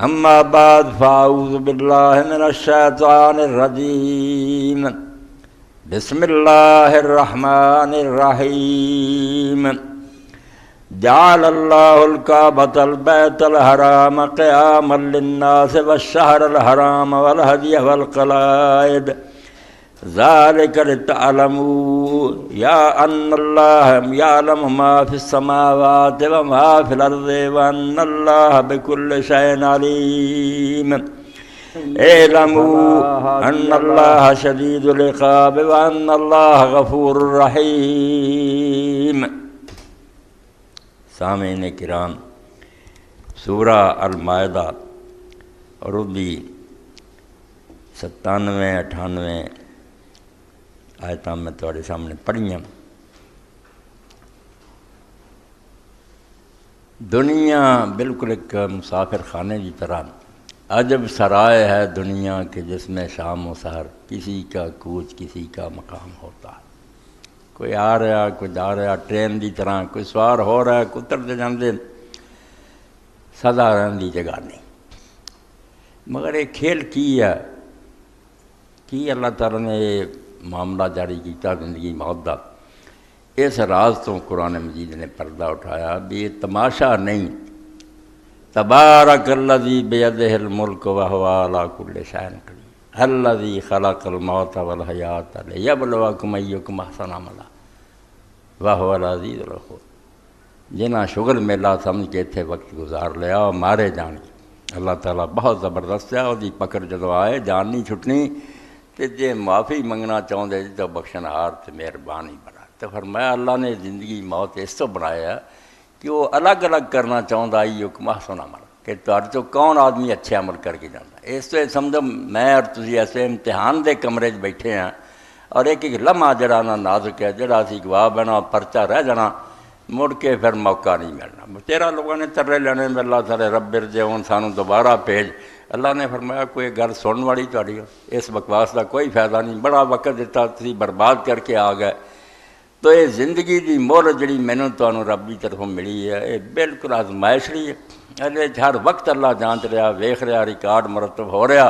اما بعد فاعوذ باللہ من الشیطان الرجیم بسم اللہ الرحمن الرحیم جعل اللہ الکعبۃ البیت الحرام قیاما للناس والشہر الحرام والہدی والقلائد ذالک لتعلموا ان اللہ یعلم ما فی السماوات وما فی الارض وان اللہ بکل شیء علیم اعلموا ان اللہ شدید العقاب وان اللہ غفور رحیم۔ سامعین کرام، سورہ المائدہ عربی 97-98 آیتاں میں تھوڑے سامنے پڑھیاں۔ دنیا بالکل ایک مسافر خانے کی طرح عجب سرائے ہے دنیا کے، جس میں شام و سحر کسی کا کوچ کسی کا مقام ہوتا ہے۔ کوئی آ رہا کوئی جا رہا، ٹرین کی طرح کوئی سوار ہو رہا ہے کوئی اترتے جاندے، سدا رہن کی جگہ نہیں۔ مگر یہ کھیل کی ہے کہ اللہ تعالیٰ نے یہ معاملہ جاری کیتا زندگی موت دا، اس راز تو قرآن مجید نے پردہ اٹھایا بھی یہ تماشا نہیں۔ تبارک الذی بیدہ الملک وہو علی کل شیء قدیر الذی خلق الموت والحیات لیبلوکم ایکم احسن عملا وہو العزیز الغفور۔ جنہاں شغل میلہ سمجھ کے تھے وقت گزار لیا اور مارے جانی۔ اللہ تعالیٰ بہت زبردست ہے، اور پکڑ جدو آئے جان نہیں چھٹنی، تو جے معافی منگنا چاہتے تو بخشن ہار تو مہربانی بنا۔ تو فرمایا اللہ نے زندگی موت اس تو بنایا کہ وہ الگ الگ کرنا چاہتا ایکم احسن عملا، کہ تہاڈے تو کون آدمی اچھے عمل کر کے جانا۔ اس تو سمجھو میں اور تسی ایسے امتحان دے کمرے بیٹھے ہیں، اور ایک ایک لمحہ جڑا نا نازک ہے، جڑا اسی گواہ بنا پرچہ رہ جانا، مڑ کے پھر موقع نہیں ملنا۔ تیرا لوگوں نے ترے لینے میں اللہ تعالی رب ارجعون سانوں دوبارہ بھیج۔ اللہ نے فرمایا کوئی گل سنن والی تہاڈی اس بکواس کا کوئی فائدہ نہیں، بڑا وقت دیتا تسی برباد کر کے آ گئے۔ تو یہ زندگی دی مہر جڑی مینوں تانوں رب کی طرفوں ملی ہے، یہ بالکل آزمائش رہی ہے۔ ہر وقت اللہ جانچ رہا، ویکھ رہا، ریکارڈ مرتب ہو رہا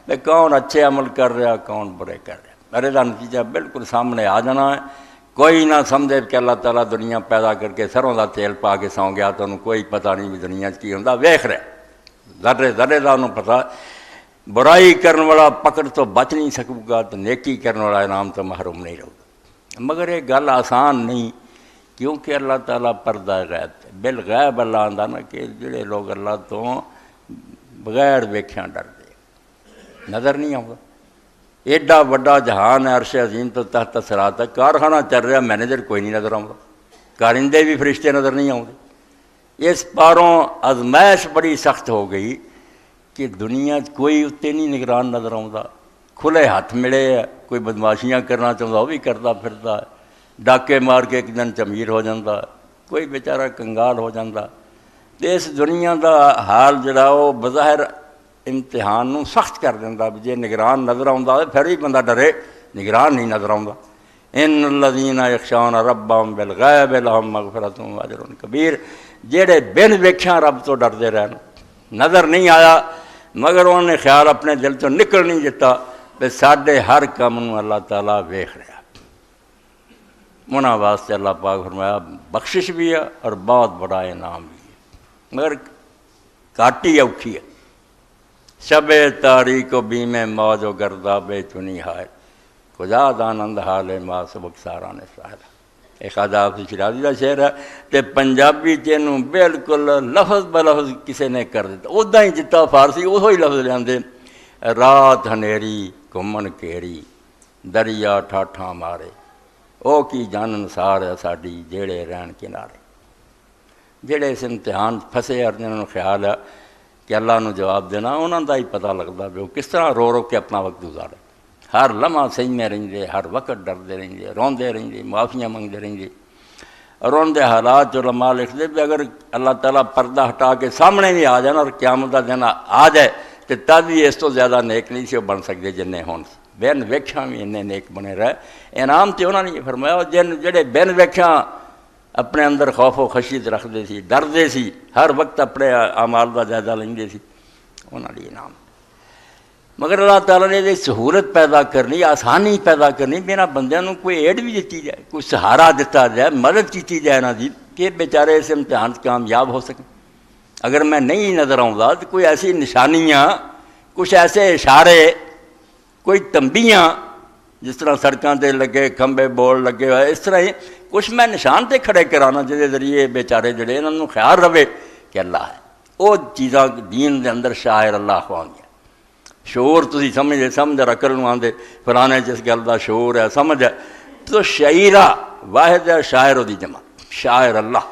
کہ کون اچھے عمل کر رہا کون برے کر رہا۔ ارے دا نتیجہ بالکل سامنے آ جانا ہے۔ کوئی نہ سمجھے کہ اللہ تعالیٰ دنیا پیدا کر کے سروں دا تیل پا کے سو گیا، تو انہوں کوئی پتہ نہیں بھی دنیا کی ہوندا، ویکھ رہا ذرے ذرے دا انہوں پتہ۔ برائی کرنے والا پکڑ تو بچ نہیں سکوں گا، تو نیکی کرنے والا انعام تو محروم نہیں رہے گا۔ مگر یہ گل آسان نہیں، کیونکہ اللہ تعالیٰ پردہ غیب ہے۔ بالغیب اللہ آندا نا کہ جڑے لوگ اللہ تو بغیر ویکھیاں ڈردے، نظر نہیں آتا۔ ایڈا وڈا جہان ہے، عرش عظیم تو تحت صراط ہے، کارخانہ چل رہا، مینیجر کوئی نہیں نظر آتا، کارندے بھی فرشتے نظر نہیں آتے۔ اس پاروں آزمائش بڑی سخت ہو گئی کہ دنیا کوئی اتنے نہیں نگران نظر آتا۔ کھلے ہاتھ ملے ہے، کوئی بدماشیاں کرنا چاہتا وہ بھی کرتا پھرتا ہے، ڈاکے مار کے ایک دن چمیر ہو جاتا، کوئی بیچارہ کنگال ہو جاتا۔ تو اس دنیا دا حال جڑا وہ بظاہر امتحان نو سخت کر دینا بھی جے نگران نظر آتا پھر بھی بندہ ڈرے، نگران نہیں نظر آتا۔ ان الذین یخشون ربهم بالغیب لهم مغفرۃ واجر کبیر۔ جہے بن ویکھیاں رب تو ڈردے رہن، نظر نہیں آیا مگر انہوں نے خیال اپنے دل تو نکل نہیں دیتا کہ ساڈے ہر کم نو اللہ تعالیٰ ویکھ رہا۔ انہاں واسطے اللہ پاک فرمایا بخشش بھی ہے اور بہت بڑا انعام بھی ہے، مگر کاٹی اوکھی ہے۔ شب تاریک و بیم موج و گرداب چنی ہائے کجا دانند حال ما سبق ساران ساحل۔ ایک خواجہ حافظ شیرازی کا شعر ہے، تے پنجابی چینوں بالکل لفظ بلفظ کسی نے کر دیتا، ادا ہی جتا فارسی وہی لفظ لیندے۔ رات ہنیری گھومن کیڑی دریا ٹھاٹھاں مارے، او کی جانن سار ہے ساڈی جیڑے رہن کنارے۔ جڑے اس امتحان پھسے اور جنہوں نے خیال ہے کہ اللہ نو جواب دینا، انہوں دا ہی پتہ لگتا بھی وہ کس طرح رو رو کے اپنا وقت گزارے۔ ہر لمحہ سہی میں رہندے، ہر وقت ڈردے رہندے، روندے رہندے، معافیاں منگتے رہندے۔ اور ان دے حالات جو علماء لکھتے بھی اگر اللہ تعالیٰ پردہ ہٹا کے سامنے بھی آ جائے اور قیامت کا دن آ جائے تو تب بھی اس تو زیادہ نیک نہیں سی وہ بن سکتے جنہیں ہون سی۔ بین ویکھیاں بھی انہیں نیک بنے رہے۔ انعام تو انہوں نے فرمایا جن جڑے بین ویکھیاں اپنے اندر خوف و خشیت رکھتے سی، ڈردے سی، ہر وقت اپنے اعمال کا جائزہ لیندے سی، انہوں نے انعام. مگر اللہ تعالیٰ نے یہ سہولت پیدا کرنی, آسانی پیدا کرنی میرا بندیاں نوں کوئی ایڈ بھی دیتی جائے, کوئی سہارا دیتا جائے, مدد کی جائے نا جی کہ بیچارے اس امتحان سے کامیاب ہو سکیں. اگر میں نہیں نظر آؤں گا تو کوئی ایسی نشانیاں, کچھ ایسے اشارے, کوئی تنبیہاں جس طرح سڑکوں تے لگے کھمبے بورڈ لگے ہوئے, اس طرح ہی کچھ میں نشان تے کھڑے کرانا جہدے ذریعے بیچارے جڑے انہوں نے خیال رہے کہ اللہ ہے. وہ چیزاں دین دے اندر شاعر اللہ خوان گیا. شعور تسی سمجھ عقل نوں آندے فلانے جس گل دا شعور ہے سمجھ ہے, تو شعیرہ واحد ہے شاعر دی جمع, شاعر اللہ.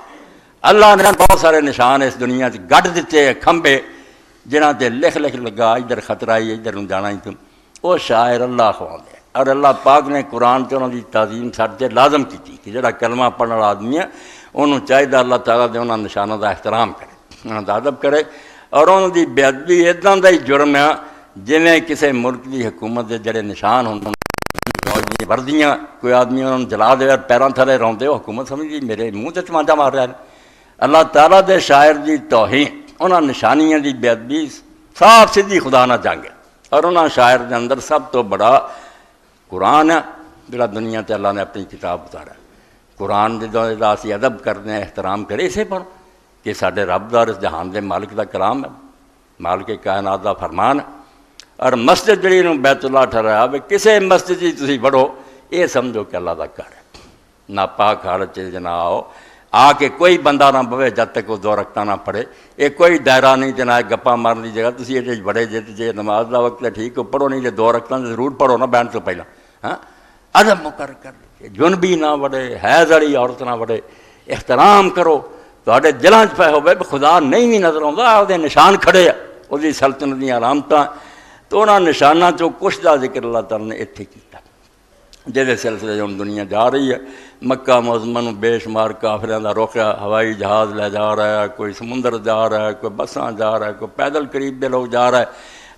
اللہ نے بہت سارے نشان اس دنیا سے گڈ دیتے ہیں, کھمبے جنہاں تے لکھ لگا ادھر خطرہ ہی ادھر نوں جانا ہی تم, وہ شاعر اللہ خوان دے. اور اللہ پاک نے قرآن تے انہوں دی تعظیم ساڈے لازم کی کہ جڑا کلمہ پڑھنے والا آدمی ہے انہوں چاہیے اللہ تعالیٰ دے انہاں نشانوں دا احترام کرے, انہاں دا ادب کرے. اور انہوں دی بے ادبی اتنا دا ہی جرم ہے جویں کسی ملک دی حکومت دے جڑے نشان ہوندے فوج وردیاں, کوئی آدمی انہوں جلا دے اور پیراں تھلے روندے, وہ حکومت سمجھدی میرے منہ تے چمانچا مار رہا ہے. اللہ تعالیٰ دے شاعر دی توہین, انہاں نشانیاں دی بے ادبی صاف سیدھی خدا نہ جانگے. اور انہاں شاعر دے اندر سب تو بڑا قرآن ہے جڑا دنیا تے اللہ نے اپنی کتاب اتارا. قرآن دا اسی ادب کرنے احترام کرے اسے پر کہ ساڈے رب دا اس جہان دے مالک دا کلام ہے, مالک کائنات دا فرمان ہے. اور مسجد جڑی نوں بیت اللہ ٹھہرایا بھی کسے مسجد جی تسی پڑھو یہ سمجھو کہ اللہ دا گھر ہے. ناپاک حالت چ جنا آ کے کوئی بندہ نہ بوے جب تک وہ 2 رکعتاں نہ پڑھے. یہ کوئی دائرہ نہیں جنا گپا مارن دی جگہ تسی یہ بڑے جے نماز دا وقت ہے ٹھیک ہے پڑھو, نہیں جے 2 رکعتاں ضرور پڑھو نا بہن تو پہلا. ہاں ادب مقرر کر کے جنبی نہ وڑے, حیض والی عورت نہ وڑے, احترام کرو. تواڈے دلاں چ پے ہوے خدا نہیں بھی نظر آਉਂدا, وہ نشان کھڑے ہے وہ سلطنت دی علامتاں. تو انہاں نشاناں چوں کچھ دا ذکر اللہ تعالیٰ نے اتنے کیتا جہدے سلسلے ہن دنیا جا رہی ہے. مکہ معظمہ نوں بے شمار کافراں دا رخ ہے, ہوائی جہاز لے جا رہا ہے, کوئی سمندر جا رہا ہے, کوئی بساں جا رہا ہے, کوئی پیدل قریب دے لوگ جا رہا ہے.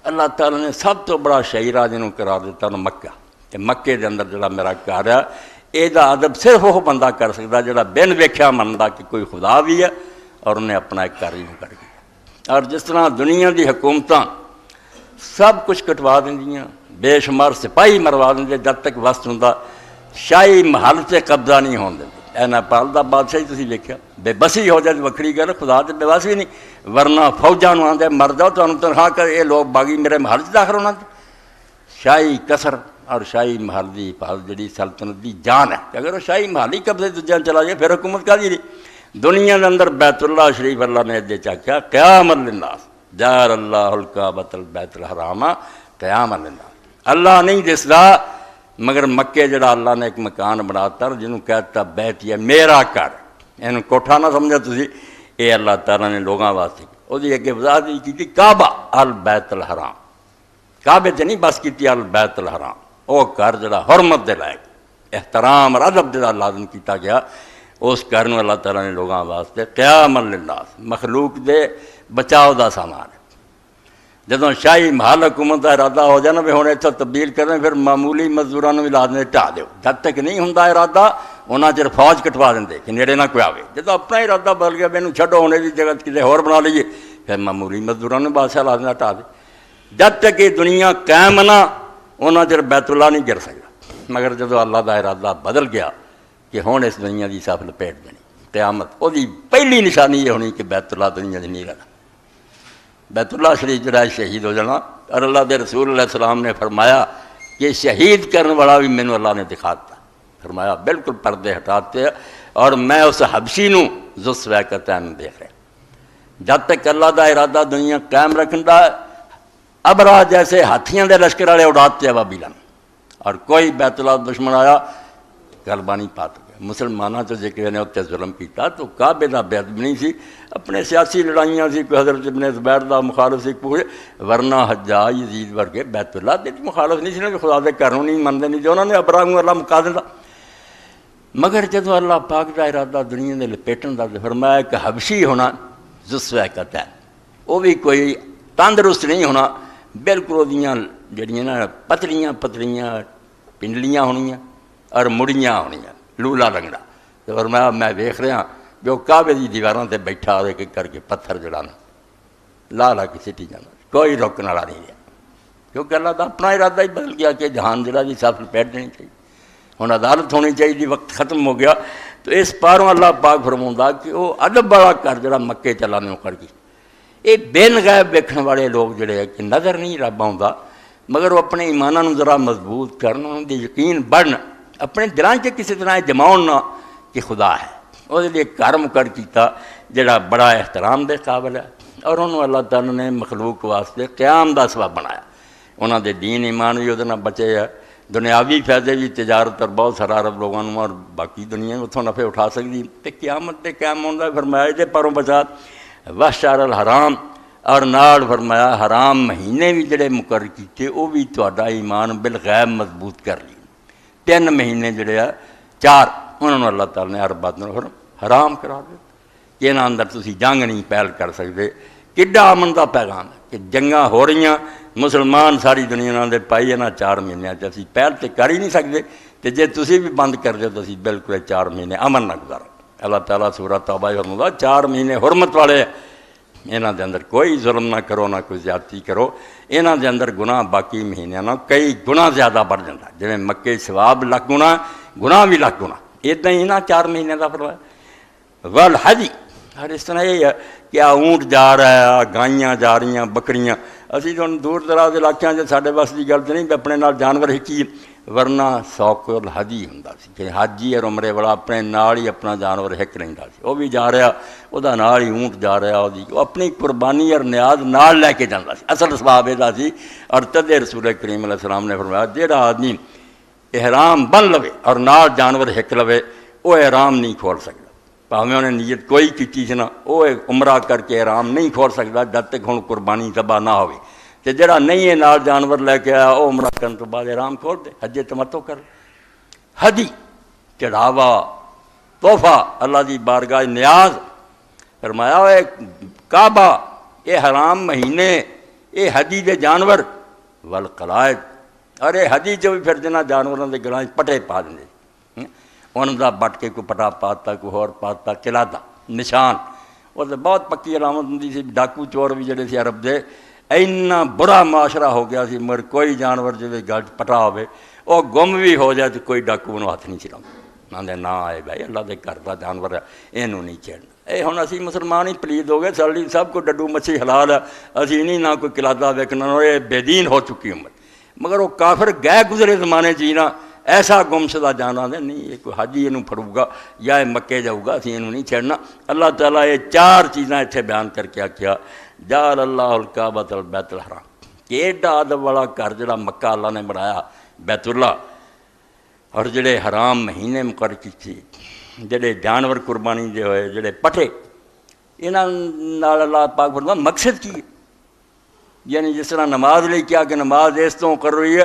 اللہ تعالیٰ نے سب تو بڑا شعیرہ جنہوں قرار دیتا نا مکہ, کہ مکے دے اندر جڑا میرا گھر ہے یہ ادب صرف وہ بندہ کر سکتا جڑا بن ویکھیا مندا کہ کوئی خدا بھی ہے اور انہیں اپنا ایک گھر ہی کر گیا. اور جس طرح دنیا دی حکومتاں سب کچھ کٹوا دیا, بے شمار سپاہی مروا دیں جب تک وسط ہوں شاہی محل سے قبضہ نہیں ہون دیں. اے نیپال دا بادشاہی تسی ویکھیا بے بسی ہو جائے وکری گل, خدا تے بے بس بھی نہیں, ورنہ فوجاں نوں آندے مر جاؤ تانوں تنخواہ کر یہ لوگ باغی میرے محل چ داخل ہونا. شاہی قصر اور شاہی محل دی حفاظت جڑی سلطنت دی جان ہے, کہ اگر وہ شاہی محل ہی قبضے دوجیاں چلا جائے پھر حکومت کا دی. دنیا دے اندر بیت اللہ شریف اللہ نے دے چاکیا قیامت للناس جار اللہ الکعبۃ البیت الحرام قیامت للناس. اللہ نہیں دسدا مگر مکے جڑا اللہ نے ایک مکان بناتا جنہوں کہتا بیت یہ میرا گھر, یہ کوٹھا نہ سمجھا تسی, یہ اللہ تعالیٰ نے لوگاں واسطے وہ اگے وضاحت کی کعبہ البیت الحرام. کعبے تے نہیں بس کی البیت الحرام, وہ گھر جڑا حرمت دے لائق احترام اور ادب دے لازم کیتا گیا. اس گھر نوں اللہ تعالیٰ نے لوگاں واسطے قیامت للناس مخلوق دے بچاؤ دا سامان ہے. جدوں شاہی محل حکومت کا ارادہ ہو جائے نا بھی ہوں اتنا تبدیل کریں پھر معمولی مزدوراں بھی لازم ٹھا دیو. جب تک نہیں ہوں ارادہ انہاں چر فوج کٹوا دیں کہ نیڑے نہ کوئی آئے. جدوں اپنا ارادہ بدل گیا مینوں چھڈو ہونے کی جگہ کسی ہور بنا لیے پھر معمولی مزدوراں بادشاہ لازم ٹھا دے. جب تک یہ دنیا قائم نہ انہاں چر بیت اللہ نہیں گر سکتا. مگر جدوں اللہ کا ارادہ بدل گیا کہ ہوں اس دنیا کی صف لپیٹ دینی قیامت, وہ پہلی نشانی یہ ہونی کہ بیت اللہ دنیا کی نہیں رہنا. بیت اللہ شریف جڑا شہید ہو جانا. اور اللہ دے رسول علیہ السلام نے فرمایا کہ شہید کرنے والا بھی مینوں اللہ نے دکھاتا. فرمایا بالکل پردے ہٹاتے اور میں اس حبشی نوں ذو سویقتین دیکھ رہا. جب تک اللہ دا ارادہ دنیا قائم رکھنا ابرا جیسے ہاتھیاں دے لشکر والے اڑاتے بابیلن, اور کوئی بیت اللہ دشمن آیا غلبہ نہیں پاتا. مسلمانوں سے ذکر نے اتنے ظلم کیتا تو کعبے دا بے ادب نہیں سی, اپنے سیاسی لڑائیاں سی, کوئی حضرت ابن زبیر دا مخالف سی, ورنہ حجاج یزید ورگے بیت اللہ دے مخالف نہیں سی نا, کہ خدا دے گھروں نہیں منتے نہیں, جو انہوں نے ابراہیم اللہ مکا دیتا. مگر جدو اللہ پاک دا ارادہ دنیا دے لپیٹن دا فرمایا کہ حبشی ہونا ذو سویقتین, وہ بھی کوئی تندرست نہیں ہونا, بالکل وہ جڑیاں نا پتلیاں پتلیاں پنڈلیاں ہونیاں اور مڑیاں ہونیاں لولا لنگڑا. تو فرمایا میں ویکھ رہا جو کعبے دی دیواراں تے بیٹھا ایک ایک کر کے پتھر جڑانا لا لا کے سٹی جانا, کوئی روکنے والا نہیں رہا، کیونکہ اللہ کا اپنا ارادہ ہی بدل گیا کہ جہان جڑا بھی سب لپیٹ دینی چاہیے، ہوں عدالت ہونی چاہیے، وقت ختم ہو گیا۔ تو اس پاروں اللہ پاک فرماؤں کہ وہ ادب والا گھر جڑا مکے چلا نہیں کر گئی، یہ بن غائب ویکھن والے لوگ جڑے ہیں کہ نظر نہیں رب آتا، مگر وہ اپنے ایمانوں ذرا مضبوط کرن، انہوں دی یقین بڑھن، اپنے دلان سے کسی طرح جماؤن نہ کہ خدا ہے، وہ لیے گھر مقرر کیتا جڑا بڑا احترام دے قابل ہے، اور انہوں اللہ تعالیٰ نے مخلوق واسطے قیام دا سبب بنایا، انہوں دے دین ایمان بھی وہ بچے ہے، دنیاوی فائدے بھی تجارت اور بہت سارا عرب لوگوں اور باقی دنیا اتوں نفع اٹھا سکتی، تو قیامت تے قیام ہوتا فرمایا دے پروں بچات وشہر الحرام، اور نال فرمایا حرام مہینے بھی جڑے مقرر کیتے وہ بھی تہاڈا ایمان بالغیب مضبوط کر لی، 3 مہینے جڑے آ 4 انہوں نے اللہ تعالیٰ نے عربات نے حرام کرا دیا کہ انہاں اندر تسی جنگ نہیں پہل کر سکتے۔ کڈا امن دا پیغام ہے کہ جنگاں ہو رہی ہیں، مسلمان ساری دنیا دے پائی انہاں 4 مہینے اسی پہل تے کر ہی نہیں سکتے، تو جے تسی بھی بند کر دو تو اسی بالکل 4 مہینے امن نہ گزارو۔ اللہ تعالیٰ سورہ توبہ فرماتا 4 مہینے حرمت والے، انہاں دے اندر کوئی ظلم نہ کرو، نہ کوئی زیادتی کرو، انہاں دے اندر گناہ باقی مہینیاں نہ کئی گناہ زیادہ بڑھ جاتا، جویں مکے ثواب لکھ گنا، گناہ بھی لکھ گنا، اتنا ہی نہ 4 مہینے کا فرمایا۔ والحج، اور اس طرح یہ ہے کہ اونٹ جا رہا ہے، گائیاں جا رہی ہیں، بکریاں، اسی تو دور دراز علاقوں سے سارے بس کی گل نہیں بھی اپنے نال جانور ہکی، ورنہ سوق الحجی ہوں کہ حاجی اور عمرے والا اپنے نال ہی اپنا جانور ہک رہتا سی، وہ بھی جا رہا، وہ نال ہی اونٹ جا رہا، وہ اپنی قربانی اور نیاز نال لے کے جاتا سی، اصل اسباب یہ سی۔ اور تدے رسول کریم علیہ السلام نے فرمایا جہاں آدمی احرام بن لوے اور نال جانور ہک لوے وہ احرام نہیں کھول سکتا، پاویں انہیں نیت کوئی کیتی سی نا، وہ عمرہ کر کے احرام نہیں کھول سکتا جب تک ہوں قربانی ذبح نہ ہوئے، تو جڑا نہیں ہے نال جانور لے کے آیا وہ عمرہ کرنے تو بعد احرام کھول دے، حج تمتع کر۔ حدی چڑھاوا تحفہ اللہ دی بارگاہ نیاز، فرمایا اے کعبہ، یہ حرام مہینے، یہ حدی دے جانور والقلائد، اور یہ حدی جو بھی پھر جنہ جانوراں دے گلاں پٹے پا دیں، انہوں دا بٹ کے کوئی پٹا پاتا کوئی ہور پاتا چلاتا نشان، اور بہت پکی علامت ہوں سی، ڈاکو چور بھی جڑے سی عرب دے، اینا برا معاشرہ ہو گیا سی، مگر کوئی جانور جو گل پٹا ہوئے وہ گم بھی ہو جائے تو کوئی ڈاکو انہوں ہاتھ نہیں چلاؤں، آدھے نہ آئے بھائی اللہ دے گھر دا جانور ہے اینوں نہیں چھیڑنا۔ اے ہن اسی مسلمان ہی پلید ہو گئے، سالی سب کو ڈڈو مچھی حلال ہے، اسی نہیں نہ کوئی قلادہ ویکھنا، یہ بے دین ہو چکی امت، مگر وہ کافر گئے گزرے زمانے چینا ایسا گمشدہ جانا دے نہیں، یہ کوئی حاجی یہ پھڑو گا یا یہ مکے جاؤ گا، اسی نہیں چھڑنا۔ اللہ تعالیٰ یہ 4 چیزاں اتنے بیان کر کے آکھیا، جعل اللہ الکعبۃ البیت الحرام، کہ ایڈا ادب والا گھر جڑا مکہ اللہ نے بنایا بیت اللہ، اور جڑے حرام مہینے مقرر کیتے، جڑے جانور قربانی دے ہوئے، جڑے پٹھے، انہاں نال اللہ پاک فرمایا مقصد کی، یعنی جس طرح نماز لے کیا کہ نماز اس تو کر رہی ہے،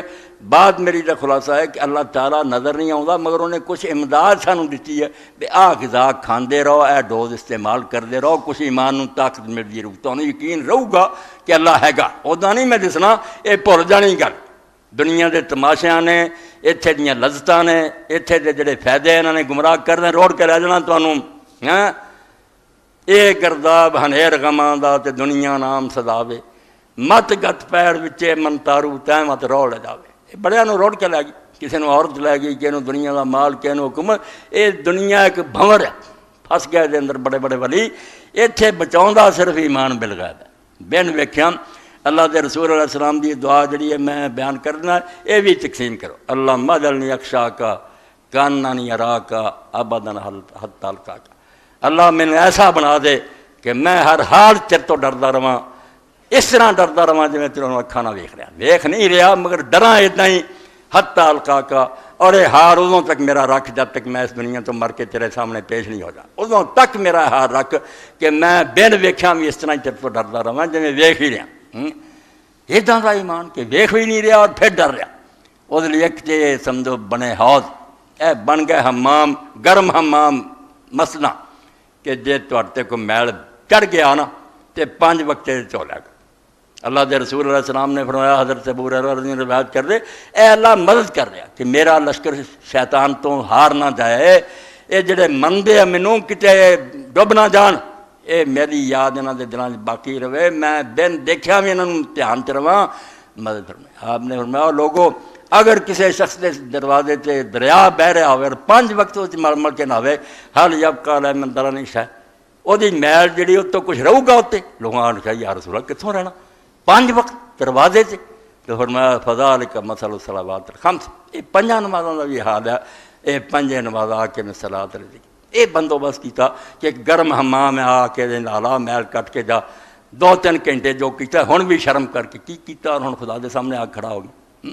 بعد میری کا خلاصہ ہے کہ اللہ تعالیٰ نظر نہیں آتا، مگر انہیں کچھ امداد سانوں دیتی ہے کہ آ غذا کھاندے رہو، اے ڈوز استعمال کرتے رہو، کچھ ایمان نوں طاقت ملتی رہو، تو انہیں یقین رہو گا کہ اللہ ہے گا، ادا نہیں میں دسنا یہ بھول جانی گل، دنیا دے تماشیاں نے، اتھے دیاں لذتاں نے، اتھے دے جڑے فائدے انہوں نے گمراہ کر دیں، روڑ کے رہ جانا تمہوں، ہاں یہ گرداب ہنیر غماں دا تے دنیا نام سداوے، مت گت پیر وچے من تارو تیں مت روڑ جاوے، بڑے نو روڑ کے لے گئی، کسی نے عورت لے گئی، کسی نے دنیا کا مال، کسی نے حکومت، یہ دنیا ایک بھنور ہے، پھس گئے دے اندر بڑے بڑے ولی، اتھے بچاؤں صرف ایمان بالغیب ہے۔ بین ویکھیاں اللہ دے رسول علیہ السلام دی دعا جڑی ہے میں بیان کرنا، یہ بھی تقسیم کرو، اللہ مجلنی اخشاکا کاننی اراکا ابدا حتی القاکا، اللہ میں نے ایسا بنا دے کہ میں ہر حال تیرے تو ڈردا رہاں، اس طرح ڈردا رہا جی میں تیروں اکھاں نہ ویکھ رہا، ویکھ نہیں رہا مگر ڈراں اتنا ہی، حتی القاکا، اور یہ ہار ادوں تک میرا رکھ جب تک میں اس دنیا تو مر کے تیرے سامنے پیش نہیں ہو جا، ادوں تک میرا ہار رکھ کہ میں بن ویکھاں بھی اس طرح ہی تیرے تو ڈردا رہا جی میں ویکھ ہی رہا، اداں دا ایمان کہ ویکھ بھی نہیں رہا اور پھر ڈر رہا، وہ لیے ایک جے سمجھو بنے حوض، اے بن گئے حمام، گرم حمام مسنا، کہ جے تواڈے کو میل چڑھ گیا نا تے 5 وقت چولیا گا۔ اللہ دے رسول علیہ السلام نے فرمایا، حضرت ابو ہریرہ رضی اللہ عنہ روایت کر دے، اے اللہ مدد کر رہا کہ میرا لشکر شیطان تو ہار نہ جائے، اے جڑے مندے ہیں مینوں کتے ڈب نہ جان، یہ میری یاد انہوں کے دلوں باقی رہے، میں دن دیکھا بھی انہوں دھیان چ رہا مدد فرمائی۔ آپ نے فرمایا لوگوں اگر کسی شخص کے دروازے سے دریا بہ رہا ہوئے اور 5 وقت وہ مل مل کے نہاوے حل یبقى علی من درنش ہے وہ میل جی اس تو کچھ رہے گا اتنے لوگوں نے کہا یا رسول اللہ کتوں رہنا 5 وقت دروازے سے، تو فرمایا فذالک مثل الصلوات الخمس، یہ 5 نمازوں کا بھی حال ہے، یہ 5 نماز آ کے صلاۃ رضی یہ بندوبست کیتا کہ گرم حمام میں آ کے نالا میل کٹ کے جا 2-3 گھنٹے جو کیتا ہن بھی شرم کر کے کی کیتا اور ہن خدا دے سامنے آ کھڑا ہو گیا۔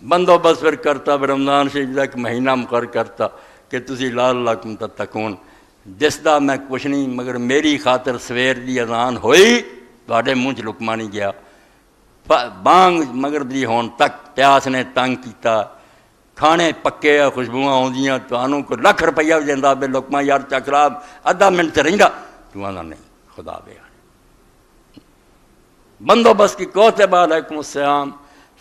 بندوبست پھر کرتا رمضان شریف کا ایک مہینہ مقرر کرتا کہ تسی لعلکم تتقون، جس دا میں کچھ نہیں مگر میری خاطر سویر دی اذان ہوئی تواڈے منہ چ لقمہ نہیں گیا، بانگ مغرب دی ہون تک پیاس نے تنگ کیتا، کھانے پکے خوشبو آدیاں تمہوں کوئی لکھ روپیہ بھی دینا بے لقمہ یار چکرا ادھا منٹ سے رہندا تو آنا نہیں خدا بے بندوبست کی کوت بعد علیکم السلام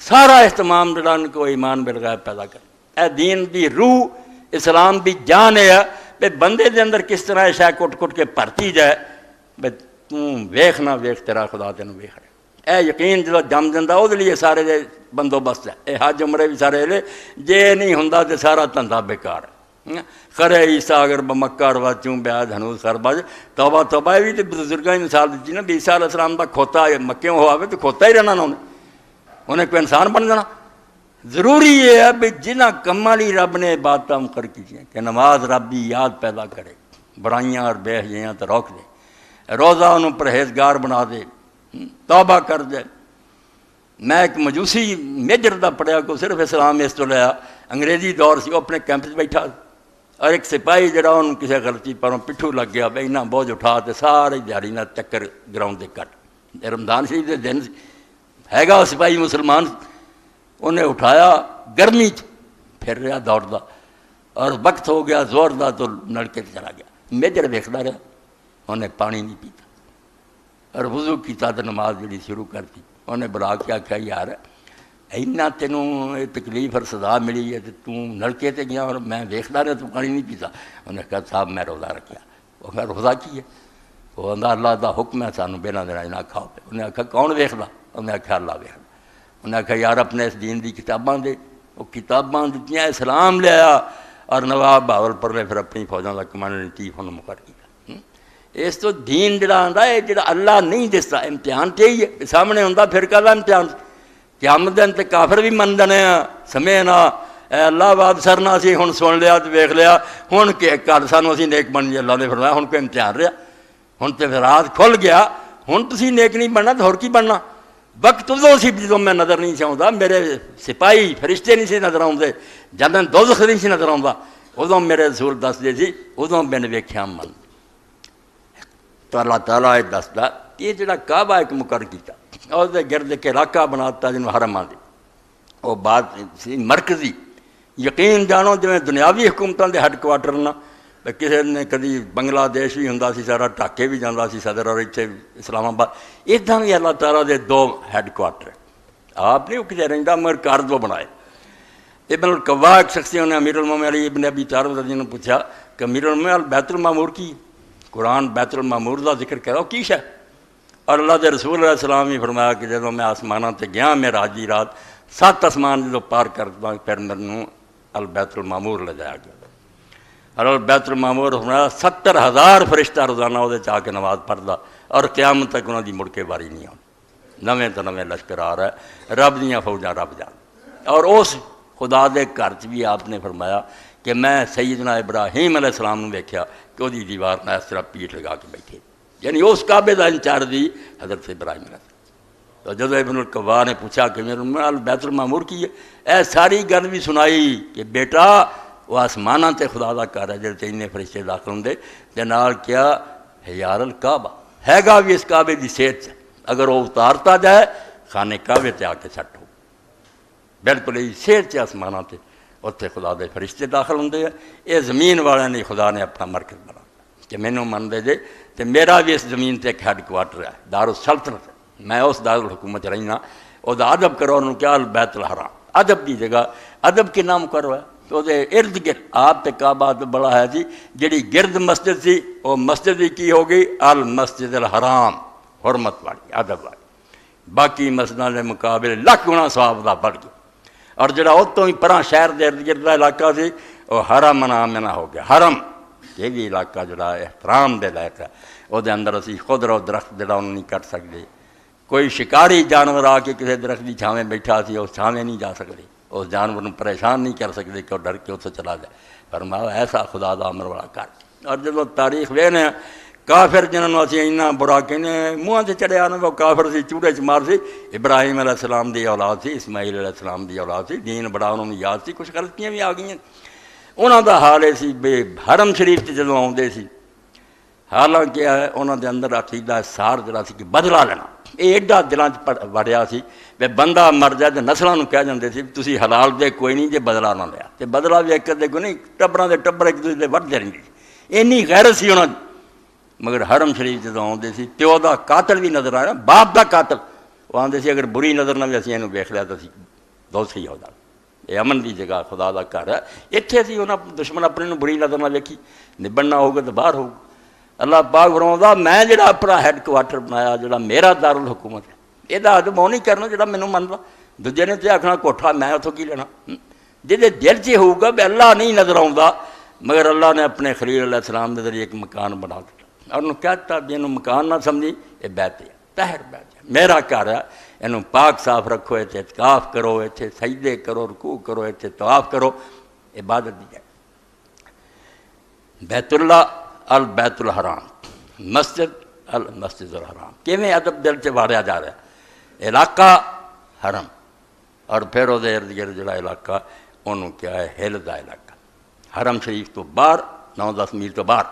سارا اہتمام جڑان کو ایمان بالغیب پیدا کر، اے دین دی روح اسلام دی جان ہے بے بندے دے اندر کس طرح شے کٹ کٹ کے بھرتی جائے بے توں ویکھ نہ ویکھ تیرا خدا تینوں ویکھ رہے، اے یقین جدو جم جاتا وہ لیے سارے دے بندوبست ہے، اے حج عمرے بھی سارے لے جے نہیں ہوندا تے سارا دھندا بیکار ہے۔ خرے عیسیٰ اگر بمکہ روچوں بیاد ہنوز خرباج توبہ توبہ بھی تو بزرگاں مثال دیتی نا بھی عیسیٰ علیہ السلام دا کھوتا مکیوں ہوا تو کھوتا ہی رہنا انہیں کوئی انسان بن جانا۔ ضروری یہ ہے بھی جنہ کمالی رب نے باتاں مقرر کیجئے کہ نماز رب دی یاد پیدا کرے، برائیاں اور بے حیاں تو روک دے، روزہ انہوں پرہیزگار بنا دے، توبہ کر دے۔ میں ایک مجوسی میجر دا پڑھیا کو صرف اسلام اس تو لیا انگریزی دور سی وہ اپنے کیمپ بیٹھا اور ایک سپاہی جڑا انہوں کسی غلطی پروں پٹھو لگ گیا بھائی نہ بوجھ اٹھا تے سارے دیہڑی نہ چکر گراؤنڈ دے کٹ رمضان شریف دے دن ہے گا سپاہی مسلمان انہیں اٹھایا گرمی پھر رہا دوڑتا اور وقت ہو گیا زور دا تو نلکے چلا گیا، میجر ویکھدا رہا انہیں پانی نہیں پیتا اور وضو کیتا تو نماز جڑی شروع کرتی انہیں بلا کے آخیا یار اینا تینوں تکلیف اور سزا ملی ہے تو نلکے تے گیا اور میں ویکھدا رہا تو پانی نہیں پیتا، انہیں کہا صاحب میں روزہ رکھیا، وہ کہا روزہ کی ہے، وہ آندا اللہ دا حکم ہے سانوں بنا دینا نہ کھاؤ پہ، انہیں آخیا کون ویکھدا، انہیں آخیا اللہ ویکھدا، انہیں آخیا یار اپنے اس دین دی کتاباں دے، وہ کتاباں دتیاں اسلام لیا اور نواب بہاول پر نے پھر اپنی فوجاں کا کمانڈر ان چیف انہوں مقرر کیا۔ اس تو دین جڑا آندا ہے جڑا اللہ نہیں دستا امتحان تے ہی ہے سامنے ہوندا پھر کہدا امتحان قیامت دن تے کافر بھی من جانے سمے نا اے اللہ باد سرنا سی ہن سن لیا تے ویکھ لیا ہن کہ کل سانوں اسی نیک بن جی اللہ نے فرمایا ہن کوئی امتحان رہا ہن تے رات کھل گیا ہن تسی نیک نہیں بننا تے ہور کی بننا، وقت ادوں سی جدوں میں نظر نہیں سی آਉਂدا میرے سپاہی فرشتے نہیں سی نظر آؤندے جدوں دوزخ نہیں سی نظر آਉਂدا ادوں میرے رسول دسدے سی ادوں میں نے ویکھیا من تو اللہ تعالیٰ دستا یہ جڑا کعبہ ایک مقرر کیتا اور گرد کے علاقہ بناتا جنہوں حرم آدھے وہ بات سی مرکزی یقین جانو جویں دنیاوی حکومتوں کے ہیڈ کوارٹر نہ کسی نے کدی بنگلہ دیش بھی ہوں سی سارا ڈھاکے بھی جانا سی صدر اور اتنے اسلام آباد ادھا بھی اللہ تعالیٰ دے 2 ہیڈ کوارٹر آپ نہیں وہ کسی رہتا مگر کار 2 بنائے۔ ابن القوا ایک شخصی انہیں امیر المومنین علی ابن ابی طالب رضی اللہ عنہ نے پوچھا کہ امیر المومنین بیت المعمور کی قرآن بیت المعمور کا ذکر کرو کی ہے اور اللہ دے رسول علیہ السلام ہی فرمایا کہ جب میں آسمانوں تے گیا معراج دی رات 7 آسمان جو پار کرتا پھر مینوں البیت المعمور لے جایا گیا اور البیت المعمور فرمایا 70,000 فرشتہ روزانہ وہ آ کے نماز پڑھتا اور قیامت تک انہوں دی مڑ کے باری نہیں آتی، نویں تو نویں لشکر آ رہا ہے رب دیاں فوجاں رب جان اور اس خدا دے گھر چ بھی آپ نے فرمایا کہ میں سیدنا ابراہیم علیہ السلام نے دیکھا کہ وہ دیوار میں اس طرح پیٹھ لگا کے بیٹھے یعنی اس کعبے کا انچارج دی حضرت ابراہیم علیہ السلام۔ تو جب ابن القوا نے پوچھا کہ میرے بیت المعمور کی ہے اے ساری گل بھی سنائی کہ بیٹا وہ آسمانہ تے خدا دا گھر ہے جڑے انہیں فرشتے داخل ہوندے تے نال کیا حیار الکعبہ ہے گا بھی اس کعبے دی صحت سے اگر وہ اتارتا جائے خانے کعبے تے آ کے سٹ ہو بالکل یہ صحت سے آسمانہ تے اتنے خدا دے فرشتے داخل ہوندے ہیں یہ زمین والے نے خدا نے اپنا مرکز بنا کہ مینوں من دے جے تے میرا بھی اس زمین تے ایک ہیڈ کوارٹر ہے دارالسلطنت میں اس دارالحکومت رہنا وہ ادب کرو انہوں کیا البیت الحرام ادب کی جگہ ادب کے نام کرو ہے تو وہ ارد گرد آپ تے کعبہ تو بڑا ہے سی، جڑی گرد مسجد سی وہ مسجد ہی کی ہو گئی المسجد الحرام، حرمت والی، ادب والی، باقی مسجدوں کے مقابلے لاکھ گنا ثواب دا بڑھ گیا۔ اور جڑا اتوں ہی پراں شہر دے ارد گرد کا علاقہ سی وہ حرم آمنہ ہو گیا۔ حرم یہ بھی علاقہ جڑا احترام دے لائق ہے، وہ دے اندر اسی خضر و درخت جڑا انہوں نہیں کٹ سکتے، کوئی شکاری جانور آ کے کسی درخت کی چھاویں بیٹھا سی اس چھاویں نہیں جا سکتے، اس جانور کو پریشان نہیں کر سکتے کہ وہ ڈر کے اتنے چلا جائے، فرمایا ایسا خدا دا امر والا کر۔ اور جب تاریخ وینے کافر جنہوں اسی اینا برا کہنے منہ سے چڑھیا نا، وہ کافر سی، چوڑے چمار سی، ابراہیم علیہ السلام دی اولاد سی، اسماعیل علیہ السلام دی اولاد سی، دین بڑا انہوں نے یاد سی، کچھ غلطیاں بھی آ گئی ہیں انہوں دا حال ہے سی بے حرم شریف سے جدوں آؤندے سی، حالانکہ انہوں دے اندر عقیدہ سار جڑا سی کہ بدلا لینا، یہ ایڈا دلان وڑیا سی بے بندہ مر جائے تو نسلوں کہہ جاندے سی تسی حلال دے کوئی نہیں جے بدلا نہ لیا، تے بدلا بھی ایک دے کوئی نہیں، ٹبراں دے ٹبر ایک دوسرے دے وڑدے رہندے سی، اینی غیرت سی انہوں دی۔ مگر حرم شریف جدوں آؤندے سی پیو دا قاتل بھی نظر آیا، باپ دا قاتل، وہ آندے سی اگر بری نظر نہ بھی اسی اینوں ویکھ لیا تو اسی دوزخی ہو جانا، یہ امن دی جگہ خدا دا گھر ہے، اتنے اسی انہاں دشمن اپنے نوں بری نظر نہ ویکھی، نبھنا ہوگا تو باہر ہوگا۔ اللہ پاک فرماؤندا میں جڑا اپنا ہیڈ کوارٹر بنایا جڑا میرا دارالحکومت ہے، یہ ادب وہ نہیں کرنا جڑا مینوں مندا، دوجے نے تے آکھنا کوٹھا میں اتوں کی لینا، جہدے دل چ ہوگا بھی اللہ نہیں نظر آؤندا، مگر اللہ نے اپنے خلیل علیہ السلام کے ذریعے ایک مکان بنا دیا اور انہوں کہتا بھی انہوں مکان نہ سمجھی، یہ بیت ہے، طاہر بیت ہے، میرا گھر ہے، انہوں پاک صاف رکھو، اتنے اعتکاف کرو، اتنے سجدے کرو، رکوع کرو، اتنے طواف کرو، عبادت دی جائے۔ بیت اللہ البیت الحرام، مسجد المسجد الحرام، کیویں ادب دل سے واریا جا رہا ہے، علاقہ حرم، اور پھر وہ ارد گرد جڑا علاقہ انہوں کیا ہے ہل دا علاقہ، حرم شریف تو باہر 9-10 میل تو باہر،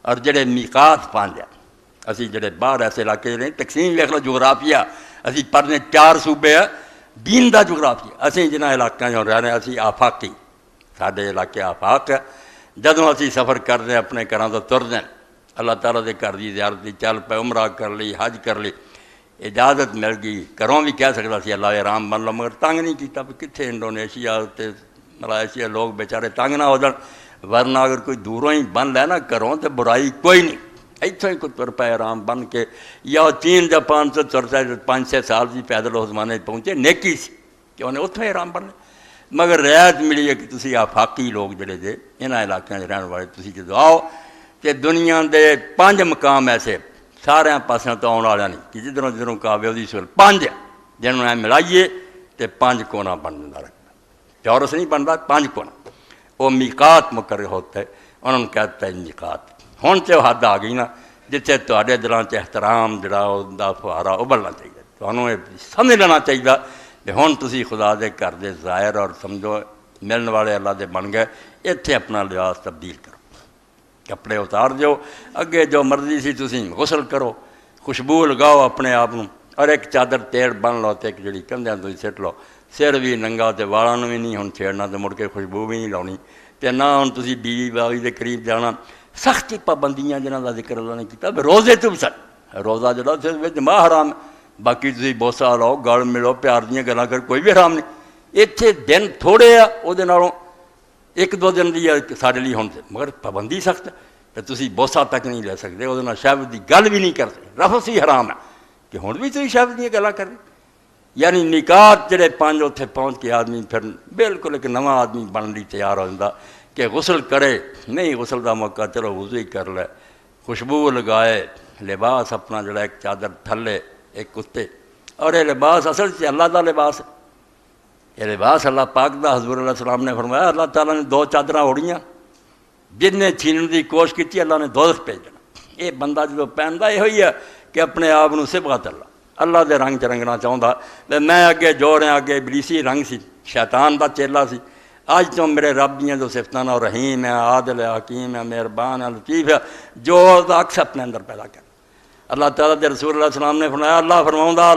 اور جڑے میقات پانچ ہیں، اسی جڑے باہر ایسے علاقے جڑے تقسیم ویکھ لو جغرافیہ، اسی پڑھنے 4 صوبے ہیں، دین دا جغرافیہ، اسی جنہاں علاقوں جو رہنے اسی آفاقی، سارے علاقے آفاق ہے، جدوں اسی سفر کرتے ہیں اپنے گھراں تو ترتے ہیں، اللہ تعالیٰ دے گھر دی زیارت دی چل پے، عمرہ کر لی، حج کر لی، اجازت مل گئی، گھروں بھی کہہ سکتا سی اللہ آرام بن لو، مگر تنگ نہیں کیتا بھی کتنے انڈونیشیا تے ملائیشیا لوگ بیچارے تنگ نہ ہو جان، ورنہ اگر کوئی دوروں ہی بن لے نا گھروں تو برائی کوئی نہیں، اتوں ہی کوئی تر پے آرام بن کے، یا چین جاپان سے ترتا 5-6 سال سی پیدل اس زمانے پہنچے، نیکی سی کہ انہیں اتوں ہی آرام بن لے، مگر رعایت ملی ہے کہ تسی آفاقی لوگ جڑے جے انہاں علاقوں میں رہن والے تسی جدوں آؤ تے دنیا دے 5 مقام ایسے سارے پاسوں تو آنے والا نہیں کہ جدھروں جدھروں کعبے دی سول 5 جنہوں نے ملائیے تے 5 کونا بن جاتا رکھتا، چورس نہیں بنتا، 5 کونا، وہ میقات مقرر ہوتا ہے، انہوں نے کہتا ہے میقات۔ ہن تے حد آ گئی نا جتنے تواڈے دلاں چ احترام جڑا اوندا فہارا ابلنا چاہیے، تانوں یہ سمجھ لینا چاہیے کہ ہن تسی خدا دے گھر دے ظاہر اور سمجھو ملن والے اللہ دے بن گئے، اتنے اپنا لباس تبدیل کرو، کپڑے اتار دیو، اگے جو مرضی سی تسی غسل کرو، خوشبو لگاؤ اپنے آپ نوں، اور ایک چادر تیڑ بن لو تے ایک جڑی کندھیاں تو سٹ لو، سر بھی ننگا تے والاں نوں بھی نہیں ہن چھیڑنا تے مڑ کے خوشبو بھی نہیں لاؤنی، تے نہ ہن تسی بیوی باوی دے قریب جانا، سختی پابندیاں جنہاں دا ذکر اللہ نے کیتا، روزے تو بھی سن، روزہ جڑا صرف جماع حرام ہے، باقی تسی بوسا لاؤ، گل ملو، پیار دیاں گلاں کر، کوئی بھی حرام نہیں، اتنے دن تھوڑے آ وہ دے نالوں 1-2 دن دی ساڈے لیے ہن، مگر پابندی سخت ہے، تے تسی بوسا تک نہیں لے سکتے، وہ نال شہوت دی گل بھی نہیں کرتے، رفث ہی حرام ہے کہ ہن بھی تسی شہوت دیاں گلاں کر، یعنی نکات جڑے 5 اتنے پہنچ کے آدمی پھر بالکل ایک نواں آدمی بن لی تیار ہو جاتا کہ غسل کرے، نہیں غسل دا موقع چلو وضو ہی کر لے، خوشبو لگائے، لباس اپنا جڑا ایک چادر تھلے ایک کتے، اور یہ لباس اصل سے اللہ دا لباس ہے، یہ لباس اللہ پاک دا، حضور علیہ السلام نے فرمایا اللہ تعالیٰ نے 2 چادراں اوڑیاں، جن نے چھینن دی کوشش کی اللہ نے دوزخ بھیج دینا، یہ بندہ جدو پہنتا یہ ہوئی ہے کہ اپنے آپ کو صبغت اللہ دے رنگ چ رنگنا چاہتا، میں اگے جو رہا اگے ابلیسی رنگ سی، شیطان دا چیلا سی، اج تو میرے رب دیاں جو صفتاں اور رحیم ہے، عادل ہے، حکیم ہے، مہربان ہے، لطیف ہے، جو عکس اپنے اندر پیدا کر، اللہ تعالیٰ دے رسول اللہ السلام نے فرمایا، اللہ فرماؤندا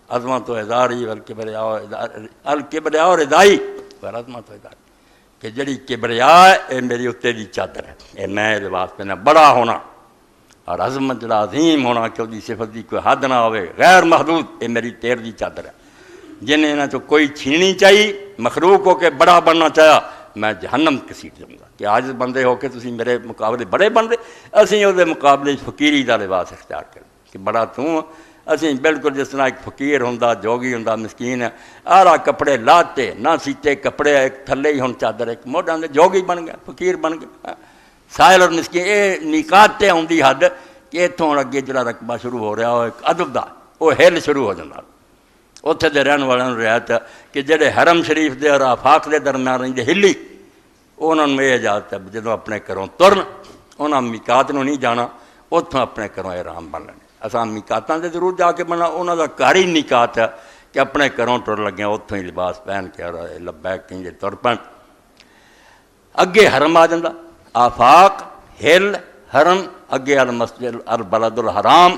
عظمت و اداری الکبریا اور ادائی پر عظمت و اداری، کہ جڑی کبریا ہے یہ میری اتنے دی چادر ہے، یہ میں لباس پہنا، بڑا ہونا اور عظمت جڑا عظیم ہونا کہ وہ صفت دی کوئی حد نہ ہوئے، غیر محدود، یہ میری تیر دی چادر ہے، جنہیں انہاں چ کوئی چھیننی چاہیے، مخلوق ہو کے بڑا بننا چاہیا، میں جہنم کسیٹ دوں گا کہ آج بندے ہو کے تسی میرے مقابلے بڑے بن رہے، اسی وہ مقابلے فقیری کا لباس اختیار کریں کہ بڑا توں اسی بالکل جس طرح ایک فقیر ہوندا، جوگی ہوندا، مسکین ہے، آرا کپڑے لاتے نہ سیتے کپڑے، ایک تھلے ہی ہن چادر ایک موڈاں دے، جوگی بن گیا، فقیر بن گیا، سائل اور مسکین، یہ نکات تے آؤندی حد کہ اتوں اگے جڑا رقبہ شروع ہو رہا وہ ایک ادب دا وہ ہل شروع ہو جاتا۔ اتنے دے رہن والوں رعایت کہ جڑے حرم شریف دے اور آفاق دے درمیان رہندے ہلی، انہوں نے یہ اجازت ہے جدوں اپنے گھروں ترن انہاں میقات نوں نہیں جانا، اتوں اپنے گھروں احرام بن لینے۔ اساں میقاتاں دے ضرور جا کے بننا، انہاں دا گھر ہی میقات ہے کہ اپنے گھروں ٹر لگے اتوں ہی لباس پہن کے اور لبیک کہیں تر پن۔ اگے حرم آ جاندہ، آفاق، ہل، حرم، اگے المسجد البلد الحرام،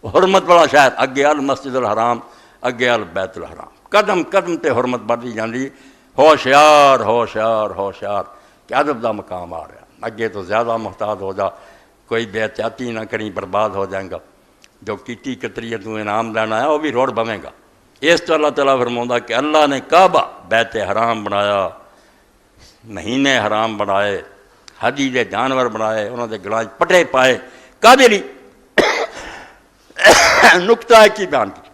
حرمت والا شہر، اگے المسجد الحرام، اگے البیت الحرام، قدم قدم تے حرمت بڑھتی جاندی۔ ہوشیار ہوشیار ہوشیار کہ ادب دا مقام آ رہا، اگے تو زیادہ محتاط ہو جا، کوئی بے احتیاطی نہ کریں، برباد ہو جائیں گا۔ جو کیتی کتری تو انعام لینا ہے وہ بھی روڑ بویں گا۔ اس تو اللہ تعالیٰ فرماؤں کہ اللہ نے کعبہ بیت حرام بنایا، مہینے حرام بنائے، حجی دے جانور بنائے، انہوں نے گلائیں پٹے پائے، کعبے لی نکتہ کی بیان کی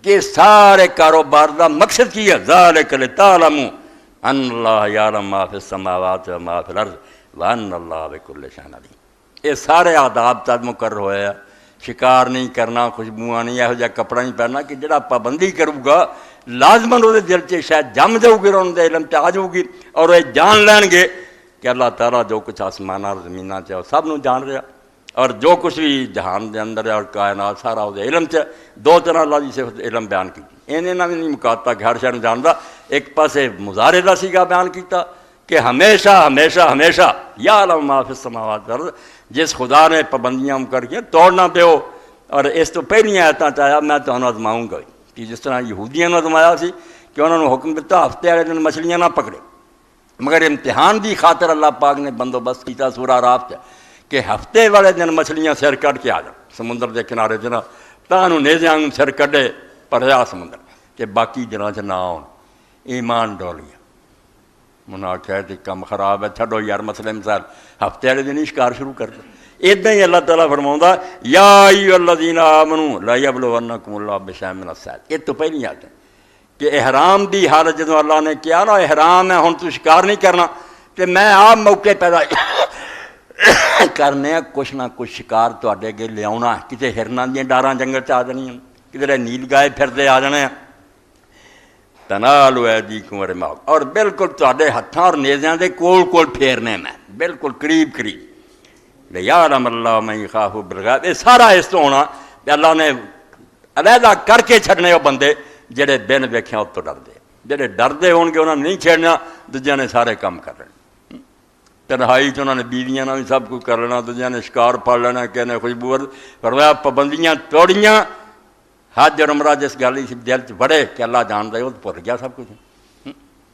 کہ سارے کاروبار دا مقصد کی ہے، ذالک لتعلموا ان اللہ یعلم ما فی السماوات و ما فی الارض وان اللہ بکل شیء علیم۔ یہ سارے آداب تد مقرر ہوئے ہیں، شکار نہیں کرنا، خوشبوواں نہیں، یہو جہا کپڑا نہیں پہننا کہ جڑا پابندی کروں گا لازماً وہ دل چ شاید جم جاؤ گی، انہوں دے علم چ آ جاؤ گی اور وہ جان لین گے کہ اللہ تعالیٰ جو کچھ آسمانہ اور زمینہ چ سب نو جان رہا، اور جو کچھ بھی جہان دے اندر ہے اور کائنات سارا وہ علم چ۔ دو طرح اللہ دی صفت علم بیان کی، انہیں بھی نہیں مکاتا کہ ہر شہر جاندا، ایک پاسے مظاہرے دا سیگا بیان کیتا کہ ہمیشہ ہمیشہ ہمیشہ یا علم ما فی السماوات والارض، جس خدا نے پابندیاں کر کے توڑنا پیو۔ اور اس تو پہلی آیتاں چاہیا میں تمہیں آزماؤں گا کہ جس طرح یہودیاں نے آزمایا سی کہ انہوں نے حکم دیتا ہفتے والے دن مچھلیاں نہ پکڑے، مگر امتحان دی خاطر اللہ پاک نے بندوبست کیتا سورہ اعراف کہ ہفتے والے دن مچھلیاں سر کٹ کے آ جان سمندر کے کنارے جنا تانوں نیزیاں سر کڈے پریا سمندر کہ باقی جنہاں چ نہ آن۔ ایمان ڈول گیا، انہاں آخیا کہ کم خراب ہے، چھڈو یار مسئلے مثال، ہفتے والے دن ہی شکار شروع کر دو۔ اداں ہی اللہ تعالیٰ فرماؤں یا ایھا الذین آمنوا لا یبلونکم اللہ بشیء من الصید۔ یہ تو پہلی آیت ہے کہ احرام دی حالت جدوں اللہ نے کیا نا احرام ہے ہن تو شکار نہیں کرنا، کہ میں آپ موقع پیدا کرنے کچھ نہ کچھ شکار تواڈے اگے لیاؤنا ہے، کتے ہرناں دیاں ڈاراں جنگل چ آ جانیاں، کدھر نیل گائے پھردے آ جانے ہیں، تنالوا ایدیکم ورماحکم، اور بالکل تواڈے ہتھاں اور نیزیاں دے کول کول پھیرنے میں، بالکل قریب قریب۔ لیعلم اللہ من یخافہ بالغیب، یہ سارا اس تو ہونا کہ اللہ نے علیحدہ کر کے چھڈنے وہ بندے جڑے بن ویکھیاں اتوں ڈردے، جڑے ڈردے ہون گے انہوں نے نہیں چھیڑنا، دوجیاں نے سارے کام کر لینے، تنہائی چ انہوں نے بیویاں بھی سب کچھ کر لینا، دوجیاں نے شکار پڑ لینا، کہنے نے خوشبو فرمایا پابندیاں توڑیاں، حج اور عمرہ جس گل ہی دل چ بڑے کہ اللہ جاندا ہے وہ بھول گیا سب کچھ،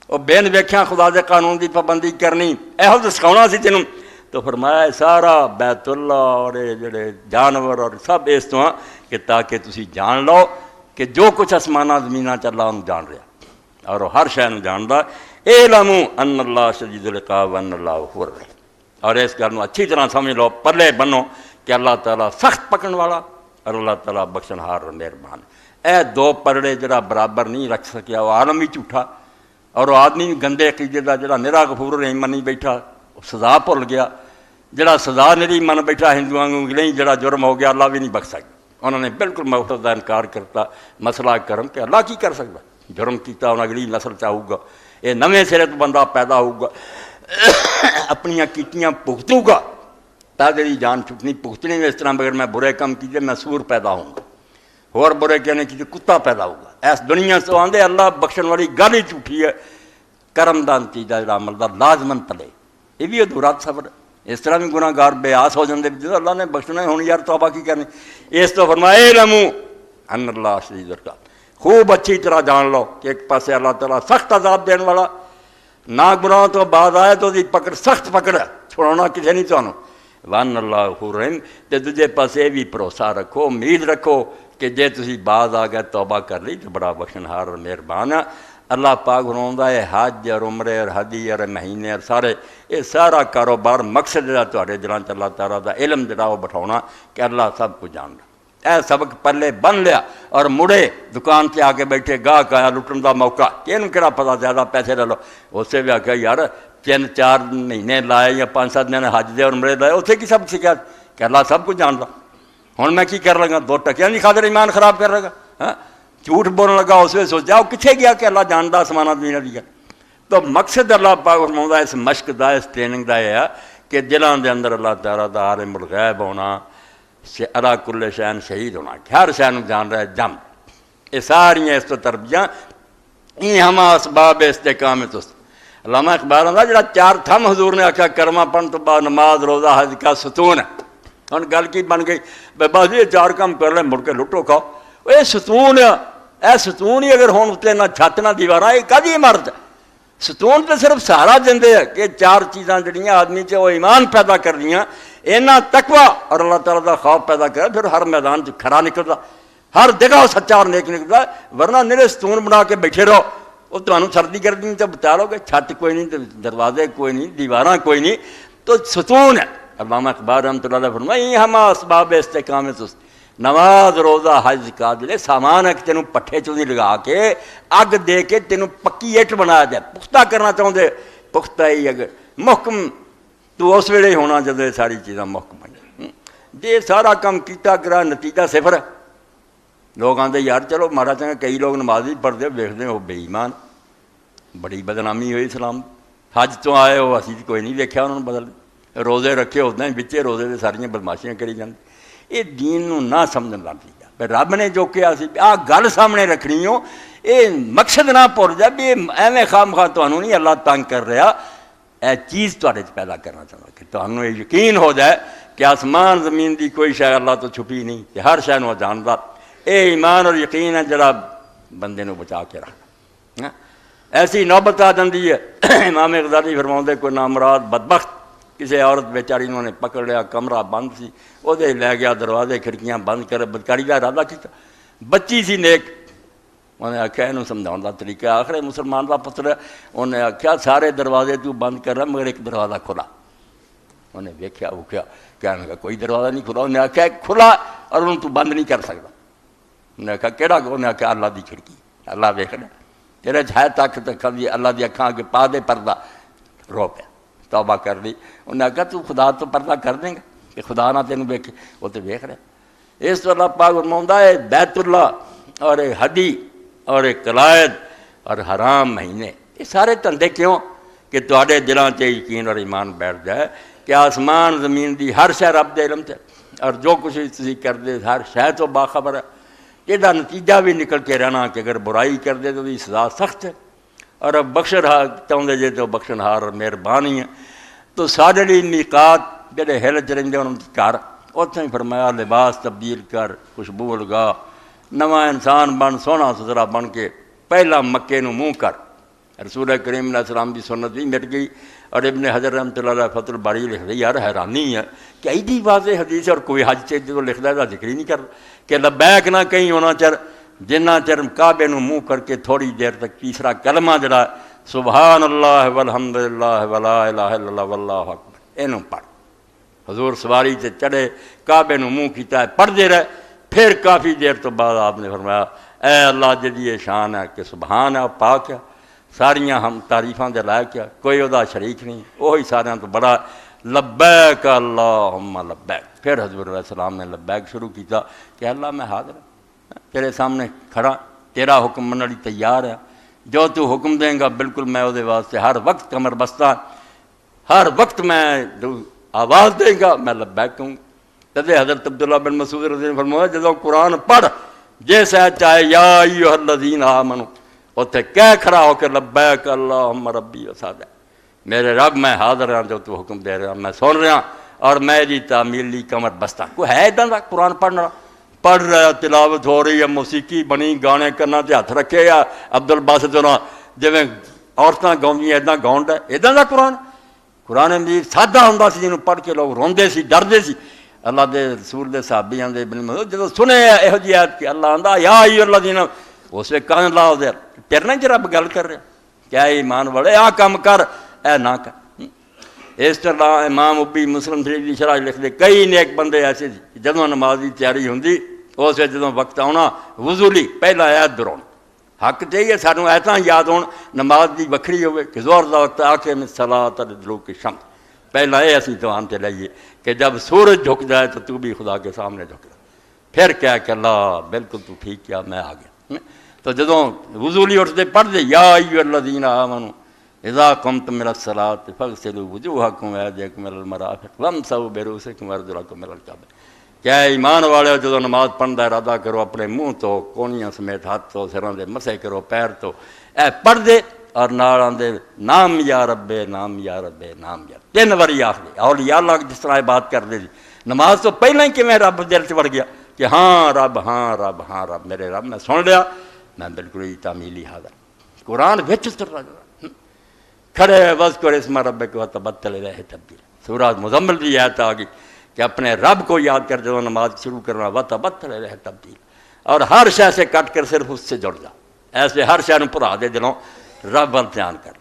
وہ بین ویکھیاں خدا دے قانون دی پابندی کرنی یہو تو سکھاؤنا سی تینوں۔ تو فرمایا سارا بیت اللہ اور جڑے جانور اور سب اس تو کہ تاکہ تسی جان لو کہ جو کچھ آسمانہ زمینہ چ اللہ انہوں جان رہا اور وہ ہر شے نوں جاندا۔ اعلموا ان اللہ شدید العقاب وان اللہ غفور رحیم، اور اس گل نوں اچھی طرح سمجھ لو، پلے بنو کہ اللہ تعالیٰ سخت پکڑن والا اور اللہ تعالیٰ بخشنہار اور مہربان۔ اے دو پرڑے جڑا برابر نہیں رکھ سکیا، وہ عالم بھی جھوٹا اور وہ آدمی بھی گندے عقیدے دا جڑا نرا غفور رحیم منی بیٹھا، سزا بھول گیا، جڑا سزا نری من بیٹھا ہندوؤں نہیں، جڑا جرم ہو گیا اللہ بھی نہیں بخش سکتا۔ انہوں نے بالکل مغفرت کا انکار کرتا، مسئلہ کرم کہ اللہ کی کر سکتا، جرم کیتا انہوں اگلی نسل چاہو گا، یہ نویں سرے تو بندہ پیدا ہوگا، اپنیاں کیتیاں بھگتوں گا، تاکہ جان چھٹنی بھگتنی میں اس طرح بغیر میں برے کام کیتے میں سور پیدا ہوں گا، اور برے کہنے کی کتا پیدا ہوگا۔ ایس دنیا سے آندے اللہ بخشن والی گل ہی جھوٹھی ہے، کرم دا نتیجہ جڑا عمل دا لازمن پلے، یہ بھی ادھورا صبر۔ اس طرح بھی گناہ گار بے آس ہو جاندے جدوں اللہ نے بخشنا ہوں یار توبہ کی کرنی۔ اس تو فرمایا اعلموا ان اللہ شدید العقاب، خوب اچھی طرح جان لو کہ ایک پاسے اللہ تعالیٰ سخت عذاب دین والا، نہ گناہ تو بعد آئے تو دی پکڑ سخت پکڑ ہے، چھوڑنا کسی نہیں چاہوں، وان اللہ غفور رحیم۔ تے دوجے پاسے بھی بھروسہ رکھو، امید رکھو کہ جے تسی بعد آ گئے توبہ کر لی تو بڑا بخشنہار اور مہربان ہے۔ اللہ پاک فرماؤندا ہے حج اور عمرے اور حدی اور مہینے اور سارے یہ سارا کاروبار مقصد جڑا تہاڈے دلاں چ اللہ تعالیٰ دا علم جڑا وہ بٹھاؤنا کہ اللہ سب کچھ جاندا۔ اے سبق پلے بن لیا اور مڑے دکان سے آ کے بیٹھے گاہک آیا لٹن دا موقع کہ انہوں کہڑا پتا زیادہ پیسے لے لو، اسے بھی آخیا یار 3-4 مہینے لائے یا 5-7 دن حج دے اور عمرے لائے، اسے کی سبق سکھایا کہ اللہ سب کچھ جاندا۔ ہوں میں کی کر لگا 2 ٹکیاں کی خاطر ایمان خراب کر لگا، ہاں جھوٹ بولنے لگا، اس میں سوچا وہ کتنے گیا کہ اللہ جاندا آسمانہ زمینہ دی گل۔ تو مقصد اللہ پاک فرماؤندا اس مشق دا اس ٹریننگ دا ہے کہ دلاں دے اندر اللہ تعالیٰ دا عالم الغیب ہونا، علی کل شین شہید ہونا، ہر شے نوں جان رہا ہے جم۔ یہ ساریاں اس تو تربیاں یہ ہما اسباب استقامت اس علامہ اقبال آندا جڑا 4 تھم حضور نے آکھا کرما پڑھن تو بعد نماز روزہ حج کا ستون ہے۔ ہن گل کی بن گئی بس یہ 4 کام کر لے مڑ کے لٹو کھاؤ، یہ ستون ہے، اے ستون ہی اگر ہون اتنے نہ چھت نہ دیواراں، یہ کدی عمارت ہے؟ ستون تو صرف سہارا دیندے ہے کہ 4 چیزاں جڑیاں آدمی سے وہ ایمان پیدا کر دیاں، اینا تقوی اور اللہ تعالیٰ دا خوف پیدا کرے، پھر ہر میدان کھڑا نکلتا، ہر جگہ سچا اور نیک نکلتا۔ ورنہ نرے ستون بنا کے بیٹھے رہو، وہ تمہیں سردی گرمی تو بتا لو کہ چھت کوئی نہیں، دروازے کوئی نہیں، دیواراں کوئی نہیں، تو ستون ہے۔ علامہ اقبال رحمۃ اللہ علیہ فرمایا یہ ہما اسباب استقامت نماز روزہ حج کا دلے سامان ہے کہ تینوں پٹھے چوندی لگا کے اگ دے کے تینوں پکی اٹ بنایا جائے، پختہ کرنا چاہتے پختہ ہی اگر محکم تو اس ویلے ہی ہونا جب یہ ساری چیزاں محکم ہیں۔ جی سارا کام کیتا کرا نتیجہ صفر ہے۔ لوگ آتے یار چلو مارا چنگا کئی لوگ نمازی پڑھتے ویکھتے وہ بے ایمان، بڑی بدنامی ہوئی اسلام۔ حج تو آئے وہ اسی کوئی نہیں دیکھا انہوں نے بدل، روزے رکھے ہوتے ہیں بچے روزے سے ساریاں بدماشیاں کری جاندی۔ یہ دین نو نہ سمجھن لگ پیا پھر رب نے جو کیا سی آ گل سامنے رکھنی ہو، یہ مقصد نہ بھول جائے بھی ایویں خام خواہ تمہیں نہیں اللہ تنگ کر رہا، اے چیز تھوڑے پیدا کرنا چاہتا کہ تمہیں یہ یقین ہو جائے کہ آسمان زمین دی کوئی شے اللہ تو چھپی نہیں، کہ ہر شے نو جاندا۔ اے ایمان اور یقین ہے جڑا بندے نو بچا کے رکھنا۔ ایسی نوبت آ جاندی ہے، امام غزالی فرماؤندے کوئی نامراد بدبخت کسی عورت بیچاری انہوں نے پکڑ لیا، کمرہ بند سی، وہ لے گیا دروازے کھڑکیاں بند کر بدکاری کا ارادہ کیا، بچی سی نیک، انہیں آخیا یہ سمجھاؤں کا طریقہ آخر مسلمان کا پتر ہے، انہیں آخیا سارے دروازے تو بند کر رہا مگر ایک دروازہ کھلا۔ انہیں ویکھیا وکھیا کہنے کا کوئی دروازہ نہیں کھلا، انہیں آخیا کھلا اور انہوں تو بند نہیں کر سکتا۔ انہیں آخیا کہڑا؟ انہیں آخیا اللہ دی کھڑکی، اللہ ویکھ رہا تیرے ہے طاقت اللہ دی اکھاں کے پا دے پردہ، رو پیا توبہ کر لی۔ انہیں آخیا تو خدا تو پردہ کر دیں گا کہ خدا نہ تینوں ویکھے، وہ تو ویکھ رہا۔ اس تو اللہ پاک فرماؤندا ہے بیت اللہ اور حدی اور قلائد اور حرام مہینے، یہ سارے دھندے کیوں؟ کہ تواڈے دلاں تے یقین اور ایمان بیٹھ جائے کہ آسمان زمین دی ہر شے رب دے علم تے، اور جو کچھ تسی کردے ہر شے تو باخبر ہے۔ یہ نتیجہ بھی نکل کے رہنا کہ اگر برائی کر دے تو اس کی سزا سخت ہے، اور اب بخشن ہار چاہتے جے تو بخشن ہار مہربانی ہے۔ تو سارے لیے میقات جڑے ہل چ رہتے ان گھر اتنے فرمایا لباس تبدیل کر، خوشبو لگا، نواں انسان بن، سونا ستھرا بن کے پہلا مکے نو منہ کر۔ رسول کریم علیہ السلام کی سنت بھی مٹ گئی، اور ابن حجر رحمۃ اللہ علیہ فتح الباری لکھ رہی یار حیرانی ہے کہ ایڈی واضح حدیث اور کوئی حج سے جو لکھتا ہے ذکر ہی نہیں کرتا کہ لبیک نہ کہیں ہونا چر جنہ چر کعبے نو منہ کر کے تھوڑی دیر تک تیسرا کلمہ جڑا سبحان اللہ والحمد للہ ولا الہ الا اللہ واللہ اکبر اینوں پڑھ۔ حضور سواری سے چڑھے کعبے نو منہ کیتا ہے پڑھتے رہے، پھر کافی دیر تو بعد آپ نے فرمایا اے اللہ جدی یہ شان ہے کہ سبحان ہے پاک ہے، ساریاں ہم تعریفاں دے لائق ہے، کوئی وہدا شریک نہیں، وہی ساریاں تو بڑا، لبیک اللہم لبیک۔ پھر حضور علیہ السلام نے لبیک شروع کیتا کہ اللہ میں حاضر ہوں، تیرے سامنے کھڑا، تیرا حکم مننے لئی تیار ہے، جو تو حکم دیں گا بالکل میں وہ واسطے ہر وقت کمر بستہ، ہر وقت میں آواز دیں گا میں لبیک کہوں گا۔ جب حضرت عبداللہ بن مسعود رضی اللہ عنہ فرمایا جب قرآن پڑھ جیسا چاہے یا ایھا الذین آمنوا، اتنے کہہ کھڑا ہو کے لبیک اللہم ربی و سعدی، میرے رب میں حاضر ہوں جو تو حکم دے رہا، میں سن رہا اور میری تعمیل لی کمر بستہ۔ کوئی ہے ادھر کا قرآن پڑھنا، پڑھ رہا تلاوت ہو رہی ہے، موسیقی بنی، گانے کرنا تے ہاتھ رکھے یا عبد الباسط ہونا جویں عورتاں گاؤندیاں ادا گاؤں ہے، ادھر کا قرآن؟ قرآن مجید سادہ ہوندا سی جنہوں پڑھ کے لوگ روندے سی، ڈردے سی۔ اللہ دے رسول دے صحابی آندے ابن مسعود جدوں سنے یہو جی آیت کہ اللہ آندا یا ایھا الذین، اس وقت کان لا دے تیرے نال رب گل کر رہا کہ اے ایمان والے آ کام کر اے نہ کر۔ اس طرح امام ابی مسلم شریف کی شرح لکھتے کئی نیک بندے ایسے جدوں نماز کی تیاری ہوندی اس وقت جدوں وقت آنا وضو لی پہلا ایت دہراؤ۔ حق چاہیے سانوں ایتاں یاد ہون نماز دی وکھری ہوئے کہ زور دا وقت آخر میں صلاۃ لدلوک الشمس، پہلا یہ اسی توان تے لائیے کہ جب سورج جھک جائے تو بھی خدا کے سامنے جھک جائے، پھر کہہ کہ اللہ بالکل تو ٹھیک کیا میں آ گیا۔ تو جدوں وضو لی اٹھتے پڑھ دے یا ایھا الذین آمنوا اذا قمتم الى الصلاۃ فاغسلوا وجوہکم وایدیکم الی المرافق وامسحوا برؤوسکم وارجلکم الی الکعبین، کیا ایمان والے جدو نماز پڑھنا ارادہ کرو اپنے منہ تو کونیاں سمیت ہاتھ تو سراں دے مسح کرو پیر تو اے پڑھ دے اور نال آندے نام یا رب نام یا رب نام یا 3 واری آخ دے۔ اولیاء اللہ جس طرح بات کر دے نماز تو پہلے ہی کیویں رب دل چ وڑ گیا کہ ہاں رب ہاں رب ہاں رب میرے رب میں سن لیا، میں بالکل ہی تعمیلی حاضر۔ قرآن وچ اتر رہا کھڑے وذکر اسم ربک وتبتل الیہ تبتیلا، سورہ مزمل کی آیت آ گئی کہ اپنے رب کو یاد کر جب نماز شروع کرنا وتبتل الیہ تبتیلا، اور ہر شے سے کٹ کر صرف اس سے جڑ جا، ایسے ہر شے بھرا دے دلوں رب وال دھیان کر۔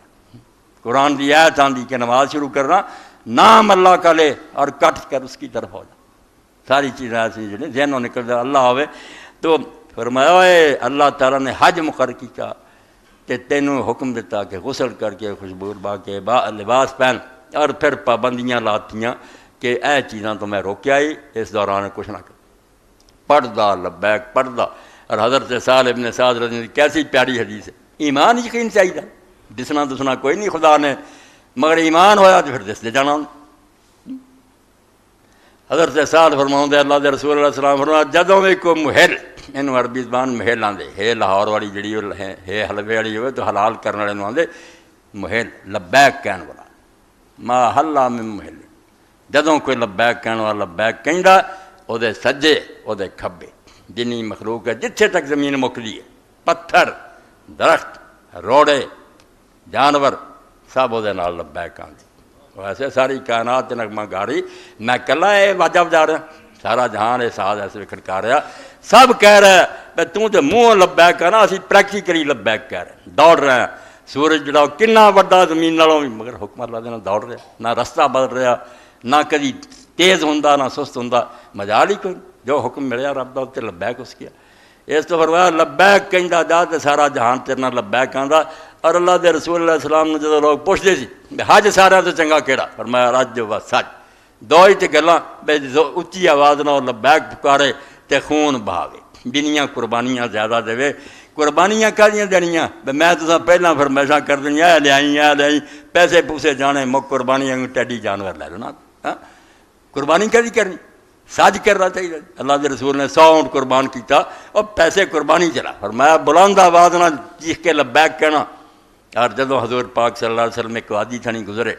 قرآن کی آیت آندی کہ نماز شروع کرنا نام اللہ کا لے اور کٹ کر اس کی طرف ہو جا، ساری چیزیں ایسی جنہیں ذہنوں نکل جائے اللہ ہوئے۔ تو فرمایا اے اللہ تعالیٰ نے حج مقرر کیا کہ تینوں حکم دیتا کہ غسل کر کے خوشبو با کے لباس پہن، اور پھر پابندیاں لاتیاں کہ اے چیزاں تو میں روکیا ہی اس دوران کچھ نہ کر، پڑھدا لبیک پڑھدا۔ اور حضرت سہل ابن سعد رضی اللہ عنہ کی کیسی پیاری حدیث ہے، ایمان یقین چاہیے، دسنا دسنا کوئی نہیں خدا نے، مگر ایمان ہویا تو پھر دس دے جانا۔ حضرت سہل فرماؤں اللہ دے رسول اللہ علیہ وسلم فرمایا جدوں بھی کوئی محل، اینوں عربی زبان محل آندے، ہے لاہور والی جڑی ہے حلوے والی ہوئے تو حلال کرنے والے آندے محل، لبیک کہن والا، ما حلا من محل، جدوں کوئی لبیک کہن والا لبیک کہندا او دے سجے او دے کھبے جنی مخلوق ہے جتھے تک زمین مکدی ہے، پتھر درخت روڑے جانور سب وہ نال لبیک آندے۔ ویسے ساری کائنات نغمہ گاری میں کلا یہ واجہ بجا رہا، سارا جہان یہ ساز ایسے کھڑکا رہا، سب کہہ رہا ہے بھائی توں تے منہ لبیک کہنا، اسی پریکٹیکلی لبیک کہہ رہے ہیں، دوڑ رہے ہیں۔ سورج جڑا کنا وڈا زمین نالوں بھی مگر حکم اللہ دے نال دوڑ رہا، نہ رستہ بدل رہا، نہ کدی تیز ہوندا نہ سست ہوندا، مجال ہی کوئی، جو حکم ملیا رب دا تے لبیک اس کیا۔ اس تو فرمایا لبیک کہندا جا تے سارا جہان تیرے نال لبیک آندا۔ اور اللہ دے رسول اللہ علیہ السلام نے جدوں لوگ پوچھتے سی حج سارا تو چنگا کیڑا، فرمایا رج و سج، دو ہی تے گلاں بھئی اچھی آواز نال لبیک پکارے تے خون بہاوے، جنیاں قربانیاں زیادہ دے، قربانیاں کہڑیاں دینیاں میں تساں پہلاں فرمائشاں کر دنیا اے لیائی پیسے پوسے جانے مک قربانیاں ٹیڈی جانور لے لو نا، قربانی کہڑی کرنی، سج کرنا چاہیے۔ اللہ کے رسول نے 100 اونٹ قربان کیتا اور پیسے قربانی چلا، فرمایا بلند آواز نہ چیخ کے لبیک کہنا۔ اور جدوں حضور پاک صلی اللہ علیہ وسلم ایک وادی تھنی گزرے،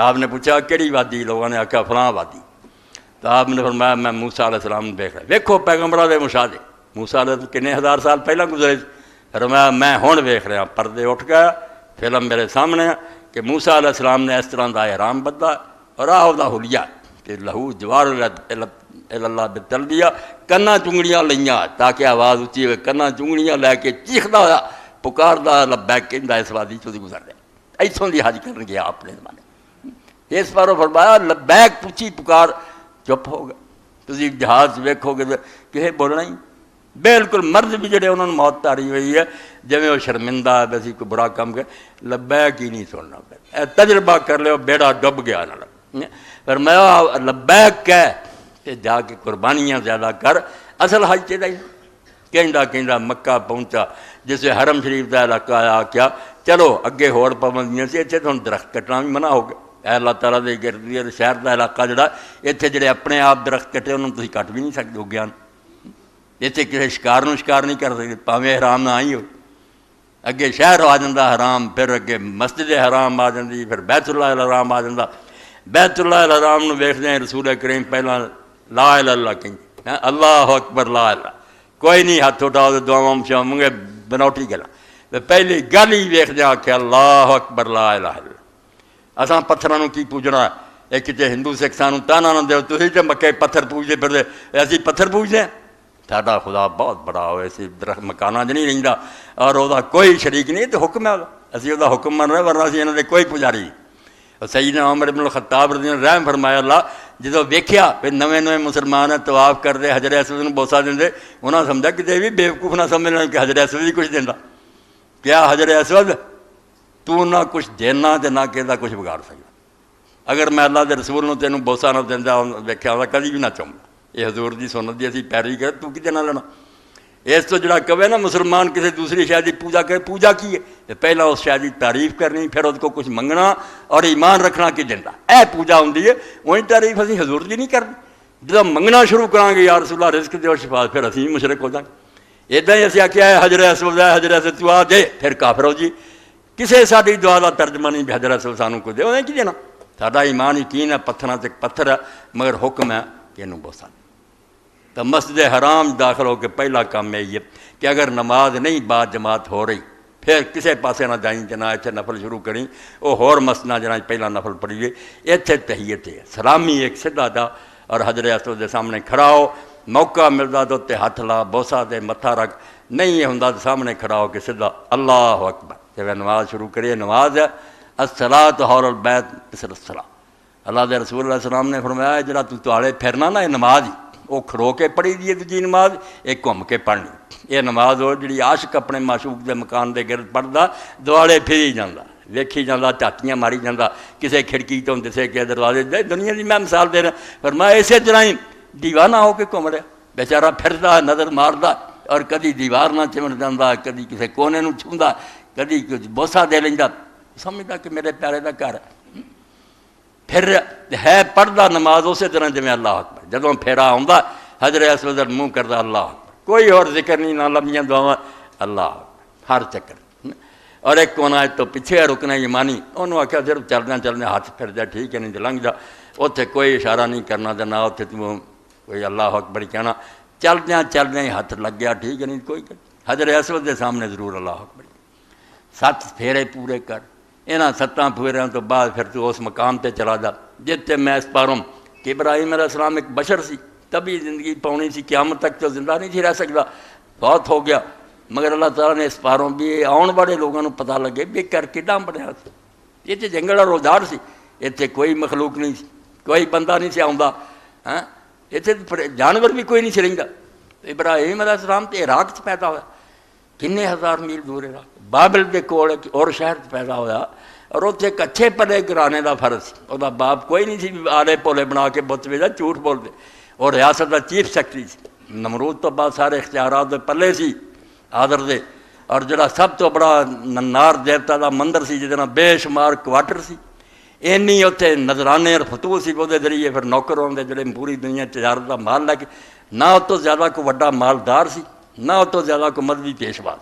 آپ نے پوچھا کہڑی وادی، لوگوں نے آکھا فلاں وادی، تو آپ نے فرمایا میں موسیٰ علیہ السلام دیکھ رہا، ویکھو پیغمبراں دے مشاہدے، موسیٰ علیہ السلام کنے ہزار سال پہلے گزرے، فرمایا میں ہن ویکھ رہا، پردے اٹھ گیا، فلم میرے سامنے ہے کہ موسیٰ علیہ السلام نے اس طرح دا احرام بدلا اور دا حلیہ کہ لہو جوار اللہ بتلبیہ، کنا چونگڑیاں لئیاں تاکہ آواز اچھی ہوئے، کنا چونگڑیاں لے کے چیخدا ہوا پکاردا لبیک کہندا اس وادی چوں گزر گیا، ایتھوں دی حج کرن گیا اپنے زمانے۔ اس پر فرمایا لبیک پوچھی پکار چپ ہو گئے، تسی جہاز ویکھو گے کہ بولنا ہی بالکل، مرد بھی جڑے انہوں نے موت تاری ہوئی ہے جویں وہ شرمندہ ہے بسی کوئی برا کام کر، لبیک ہی نہیں سننا پہ، تجربہ کر لو بیڑا ڈب گیا نہ، فرمایا لبیک کہہ تے جا کے قربانیاں زیادہ کر، اصل حج چاہیے کہندا مکہ پہنچا، جسے حرم شریف کا علاقہ آیا کیا چلو اگے ہوڑ پابندیاں سی، اتنے تھوڑا درخت کٹنا بھی منع ہو گیا، اے اللہ تعالیٰ دے گرد گرد شہر کا علاقہ جڑا اتنے جڑے اپنے آپ درخت کٹے انہوں تسی کٹ بھی نہیں سکتے ہو گیا، اتنے کسی شکار نہیں کر سکتے، پاویں حرام نہ آئی ہو، اگے شہر آ جاتا حرام، پھر اگے مسجد حرام آ جاتی، پھر بیت اللہ الحرام آ جاتا، بیت اللہ الحرام نو ویکھدے ہیں رسول کریم پہلا لا الہ الا اللہ کہیں، اللہ اکبر لا الہ، کوئی نہیں ہاتھ اٹھاؤ تو دعاواں منگے بنوٹی گلا، پہلی گل ہی ویکھدے آ کہ اللہ اکبر لا الہ الا اللہ۔ اساں پتھراں نو کی پوجنا، ایک تے ہندو سکھ سانوں تانا نہ دیو تسی تے مکے پتھر پوجدے پھردے، اسی پتھر پوجدے ہیں، ساڈا خدا بہت بڑا ہوئے سی درخت مکاناں 'چ نہیں رہندا اور وہ کوئی شریک نہیں، تو حکم ہے اسی وہ حکم من رہے، ورنہ اسی انہاں دے کوئی پجاری نہیں۔ سیدنا عمر بن الخطاب رضی اللہ عنہ رحم فرمایا اللہ جدوں ویکھیا پھر نویں مسلمان طواف کرتے حجر اسود نوں بوسا دے، انہاں سمجھا کہ بھی بیوقوف نہ سمجھ لیں کہ حجر اسود ہی کچھ دیندا، کیا حجر اسود تو نہ کچھ دینا تے نہ کہدا کچھ بگاڑ سکدا، اگر میں اللہ دے رسول نوں تینوں بوسا نہ دیندا ویکھیا ہوندا کدی بھی نہ چاہوں، یہ حضور دی سنت دی اسی پیروی کر، تو کتے نہ لینا۔ اس تو جڑا کہے نا مسلمان کسی دوسری شے دی پوجا کرے، پوجا کی ہے؟ پہلا اس شے دی تعریف کرنی، پھر اس کو کچھ منگنا اور ایمان رکھنا کہ دیندا، اے پوجا ہوندی ہے۔ وہی تعریف اسی حضور دی نہیں کرنی، جدوں منگنا شروع کران گے یا رسول اللہ رزق دے اور شفا، پھر اسی مشرک ہو جائیں گے۔ ادا ہی اسی آکھیا ہے حجر اسود ہے، حجر اسود تو آ دے، پھر کافر ہو جی۔ کسے ساڈی دعا دا ترجمہ نہیں بھی حجر اسود سانوں کو دے، انہیں کی دینا؟ ساڈا ایمان یقین ہے پتھراں تے پتھر ہے، مگر حکم ہے کہ انہوں بوسا دے۔ تو مسجد حرام داخل ہو کے پہلا کام یہ کہ اگر نماز نہیں بعد جماعت ہو رہی پھر کسے پاسے نہ جائیں کہ نہ اتنے نفل شروع کریں، وہ ہور مسجد جنہیں پہلا نفل پڑھیے، اتنے تحیت ہے سلامی ایک سدھا دا اور حجر اسود دے سامنے کھڑا ہو، موقع ملتا تو تے ہاتھ لا، بوسا دے، متھا رکھ، نہیں ہوندا تو سامنے کھڑا ہو کے سدھا اللہ اکبر جب نماز شروع کریے۔ نماز ہے الصلاۃ حول البیت مثل الصلاۃ، اللہ دے رسول اللہ علیہ السلام نے فرمایا جڑا توالے پھرنا نا یہ نماز ہی، وہ کھڑو کے پڑھی دی دوجی نماز، ایک گھوم کے پڑھنی، یہ نماز ہو جڑی عاشق اپنے معشوق دے مکان دے گرد پڑھدا دوالے پھری جاندا، ویکھی جاندا، چاٹیاں ماری جاندا، کسے کھڑکی تو دسے کہ دروازے دے، دنیا دی میں مثال دے رہا، فرمایا اسی طرح ہی دیوانہ ہو کے گھوم رہا، بیچارہ پھردا نظر ماردا اور کدی دیوار نہ چمٹ جاندا، کدی کسے کونے نوں چھوندا، کدی کچھ بوسا دے لیندا، سمجھدا کہ میرے پیارے دا گھر پھر ہے پڑھدا نماز اسی طرح جی اللہ اکبر، جدوں پھیرا آਉਂدا حجر اسود منہ کردا اللہ اکبر، کوئی اور ذکر نہیں، نہ لمبیاں دعاواں، اللہ اکبر ہر چکر۔ اور ایک کونا تو پیچھے رکنا ایمانی، انہوں آخیا صرف چلدیاں چلدیاں ہاتھ پھر جا ٹھیک ہے نہیں تو لنگھ جا، اتنے کوئی اشارہ نہیں کرنا تے نہ اتنے تو کوئی اللہ اکبر کہنا، چلدیاں چلدیاں ہی ہاتھ لگ گیا ٹھیک ہے نہیں کوئی حجر اسود دے سامنے ضرور اللہ اکبر، 7 پھیرے پورے کر، انہاں 7 پھیریاں تو بعد پھر تو اس مقام تے چلا جا جتے میں اس پاروں کہ ابراہیم علیہ السلام ایک بشر سی، تبھی زندگی پاؤنی سی، قیامت تک تو زندہ نہیں تھی رہ سکتا، بہت ہو گیا، مگر اللہ تعالیٰ نے اس پاروں بھی آن والے لوگوں کو پتہ لگے بھی کر کڈاں بنیا سی، یہ تو جنگل اور روزگار سی، اتنے کوئی مخلوق نہیں سی، کوئی بندہ نہیں سی آؤندا، ہاں اتنے جانور بھی کوئی نہیں سی رہندا۔ ابراہیم علیہ السلام تو عراق سے پیدا ہوا، کنے ہزار میل دور عراق، بابل دے کول اور شہر پیدا ہویا، اور اتنے ایک اچھے پلے گرانے دا فرض سی، وہ باپ کوئی نہیں سی آلے پولے بنا کے بت ویچا جھوٹ بولتے، اور ریاست کا چیف سیکرٹری سی، نمرود تو بعد سارے اختیارات دے پلے سی آدر دے، اور جڑا سب تو بڑا نار دیوتا دا مندر سی جہاں بے شمار کوارٹر سی، اینی اتنے نظرانے اور فتوح سی، وہ ذریعے پھر نوکر ہوندے جڑے پوری دنیا تجارت دا مال لے کے، نہ اس تو زیادہ کوئی وڈا مالدار سی، نہ اس تو زیادہ کوئی مذہبی پیشوا،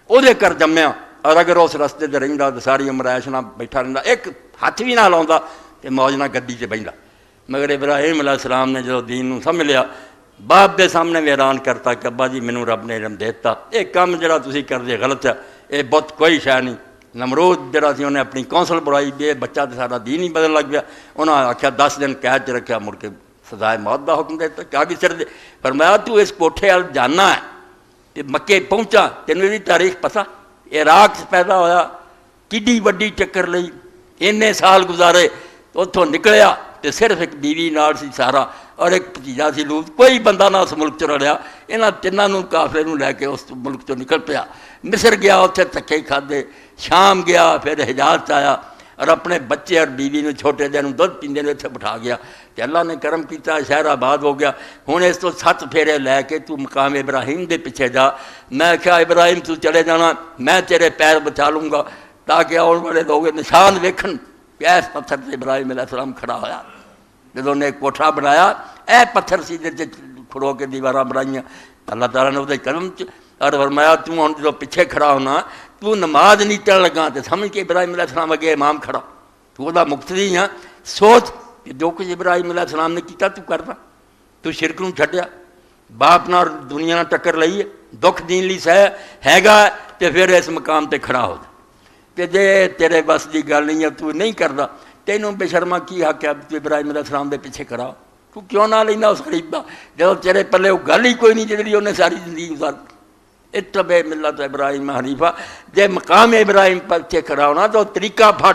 وہ کر جمیا، اور اگر اس رستے تے رہندا تو ساری عمر عیش نہ بیٹھا رہندا، ایک ہاتھ بھی نہ لاؤندا تے موج نہ گدی تے بہندا۔ مگر ابراہیم علیہ السلام نے جو دین نوں سمجھ لیا، باپ دے سامنے بھی اعلان کرتا کہ ابا جی مینوں رب نے علم دیتا، یہ کام جڑا تسی کردے غلط ہے، یہ بت کوئی شے نہیں۔ نمرود جڑا سی انہیں اپنی کونسل بڑھائی بھی بچہ تو سارا دین ہی بدل لگ گیا، انہوں نے آخیا 10 دن قید چ رکھا، مڑ کے سزائے موت دا حکم دیتا کہ آگے سر دے، فرمایا تو اس کوٹھے وال جانا ہے تے مکے پہنچا، تینوں دی تاریخ پتا، عراق سے پیدا ہویا، کڈی وڈی چکر لئی، انے سال گزارے، اتوں نکلیا تے صرف ایک بیوی نال سی سارا اور ایک بھتیجا سی لوط، کوئی بندہ نہ اس ملک چ رلیا، انہاں تینوں کافرے نوں لے کے اس ملک چ نکل پیا، مصر گیا اتنے دھکے کھادے، شام گیا، پھر حجاز آیا، اور اپنے بچے اور بیوی نے چھوٹے دن دودھ پیندے نے اتنے بٹھا گیا، کہ اللہ نے کرم کیتا شہر آباد ہو گیا۔ ہوں اس تو 7 پھیرے لے کے تو مقام ابراہیم دے پیچھے جا، میں کہا ابراہیم تو چلے جانا، میں تیرے پیر بچا لوں گا، تاکہ آنے والے لوگ نشان ویکھن کہ ایس پتھر سے ابراہیم علیہ السلام کھڑا ہویا، جدوں نے ایک کوٹھا بنایا، اے پتھر سی جے کھڑو کے دیواراں بنائیاں، اللہ تعالیٰ نے وہ قدم اور فرمایا تو ہوں جو پیچھے کھڑا ہونا، تو نماز نہیں چڑھ لگا تو سمجھ کے ابراہیم علیہ السلام اگے امام کھڑا، تو وہ مقتدی ہاں، سوچ کہ جو کچھ ابراہیم علیہ السلام نے کیتا تو کرنا، تو شرک نوں چھڈیا، باپ نہ دنیا نہ ٹکر لئی ہے، دکھ دین لی سہ ہے گا تے پھر اس مقام تے کھڑا ہو جا، تے جے تیرے بس دی گل نہیں ہے تو نہیں کردا، تینوں بے شرما کی حق ہے تو ابراہیم علیہ السلام دے پیچھے کھڑا ہو، تو کیوں نہ لینا اس غریب کا جب تیرے پلے وہ گل ہی کوئی نہیں جی انہیں ساری زندگی گزار اتبع ملت ابراہیم حنیفہ جے مقام ابراہیم پر سے کھڑا ہونا تو طریقہ پھڑ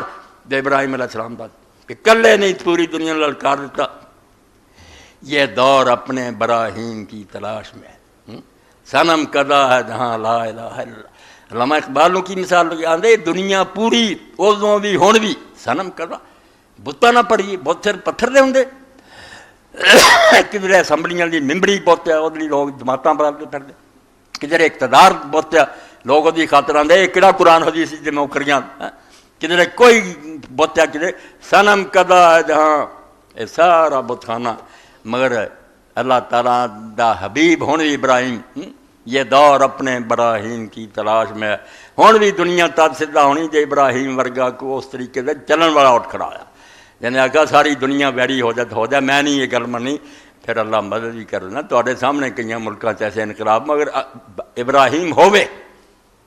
دے ابراہیم علیہ السلام کا کہ کلے نہیں پوری دنیا للکار دیتا یہ دور اپنے براہیم کی تلاش میں ہے صنم کدا ہے جہاں لا الہ الا اللہ علامہ اقبالوں کی مثال لگی آندے دنیا پوری ادوں بھی ہون بھی صنم کدا بتاں نہ پڑھیے بت سر پتھر دے ہوندے کدھر اسمبلیاں دی ممبری بت ہے وہ لوگ جماعتاں بناتے پھردے کدھر اقتدار بت ہے لوگ وہ خاطر آدھے یہ کہڑا قرآن حدیث جی میں کریاں کدھر کوئی بت ہے کدھر صنم کدا ہے جہاں یہ سارا بت خانہ مگر اللہ تعالیٰ دا حبیب ہون بھی ابراہیم یہ دور اپنے براہیم کی تلاش میں ہون بھی دنیا تد سدھا ہونی جے ابراہیم ورگا کو اس طریقے سے چلن والا اٹھ کھڑا آیا جنہیں آگا ساری دنیا ویری ہو جائے تو ہو جائے میں نہیں یہ گل منی پھر اللہ مدد بھی کرنا تواڈے سامنے کئی ملکوں ایسے انقلاب مگر ابراہیم ہووے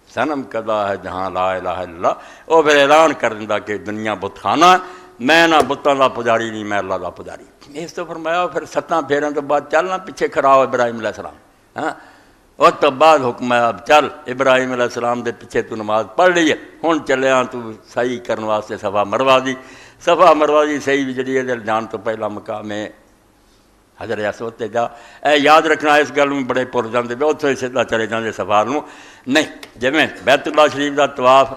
صنم کدا ہے جہاں لا الہ الا اللہ وہ پھر اعلان کر دیندا کہ دنیا بت خانہ میں نہ بتاں دا پجاری نہیں میں اللہ دا پجاری اس تو فرمایا پھر 7 پھیروں تو بعد چلنا پیچھے کھڑا ہو ابراہیم علیہ السلام ہاں اور تو بعد حکم ہے اب چل ابراہیم علیہ السلام دے پیچھے تو نماز پڑھ لی ہے ہن چلیا تو صحیح کرنے واسطے صفا مروا دی صفا مروا دی صحیح بھی جڑی ہے جان تو پہلا مقام ہے حضر اسود تے جا اے یاد رکھنا اس گل میں بڑے پور جاندے پے اوتھے سیدھا چلے جاندے صفا نوں نہیں جویں بیت اللہ شریف دا طواف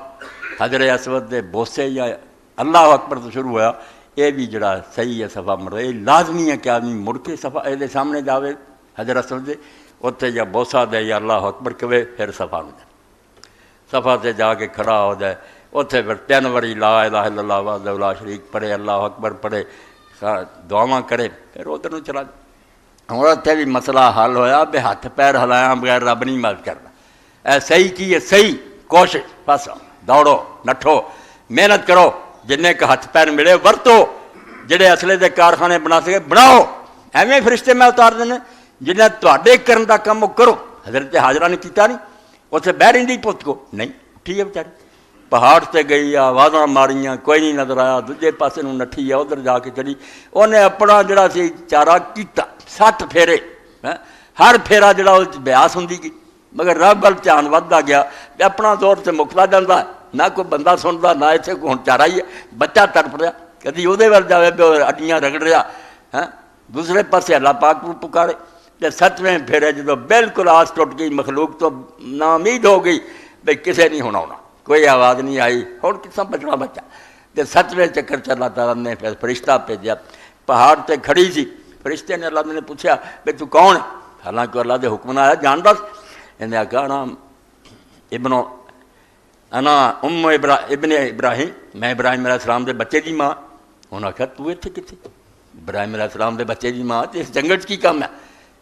حضر اسود دے بوسے یا اللہ اکبر تو شروع ہوا یہ بھی جڑا صحیح ہے صفا مروا یہ لازمی ہے کہ آدمی مڑ کے صفا یہ سامنے جاوے حضر اسود دے اتنے یا بوسا دے یا اللہ اکبر کہے پھر صفا میں جائے صفا سے جا کے کھڑا ہو جائے اتنے پھر 3 واری لا الہ الا اللہ وحدہ لا شریک پڑھے اللہ اکبر پڑھے دعاواں کرے پھر ادھر چلا جائے ہوں اتنے بھی مسئلہ حل ہویا بے ہاتھ پیر ہلایا بغیر رب نہیں مدد کرنا اے صحیح کی ہے صحیح کوشش بس دوڑو نٹھو محنت کرو جن کے ہاتھ پیر ملے ورتو جڑے اصلے دے کارخانے بنا سکے بناؤ ایویں فرشتے میں اتار دینے جنہیں تے کرن دا کم وہ کرو حضرت حاجرہ نے کیتا نہیں اتنے بہ رہی پت کو نہیں اٹھی ہے بیچاری پہاڑ سے گئی آوازاں ماریاں کوئی نہیں نظر آیا دوجے پاسے نوں نٹھی ہے ادھر جا کے چلی انہیں اپنا جڑا سی چارہ کیتا 7 پھیرے ہر پھیرا جڑا وہ بیاس ہوندی گئی مگر رب ول دھیان ودتا گیا اپنا زور سے مکتا جاتا نہ کوئی بندہ سنتا نہ اتنے کوئی ہوں چارہ ہی ہے بچہ تڑپ رہا کدی وہ جائے اڈیاں رگڑ رہا دوسرے پاسے اللہ پاک کو پکارے تے 7ویں پھیرے جدو بالکل آس ٹوٹ گئی مخلوق تو نامید ہو گئی بھائی کسے نہیں ہونا کوئی آواز نہیں آئی ہوں کس بچنا بچہ تے 7ویں چکر چ اللہ تعالیٰ نے پھر فرشتہ بھیجا پہاڑ تے کھڑی سی فرشتے نے اللہ نے پوچھا بھائی تو کون ہے حالانکہ اللہ دے حکم آیا جان دس انہیں آخیا انا ابن ابراہیم میں ابراہیم علیہ السلام دے بچے دی ماں انہیں آخیا تو اتنے کتنے ابراہیم علیہ السلام دے بچے دی ماں تو اس جنگل کی کام ہے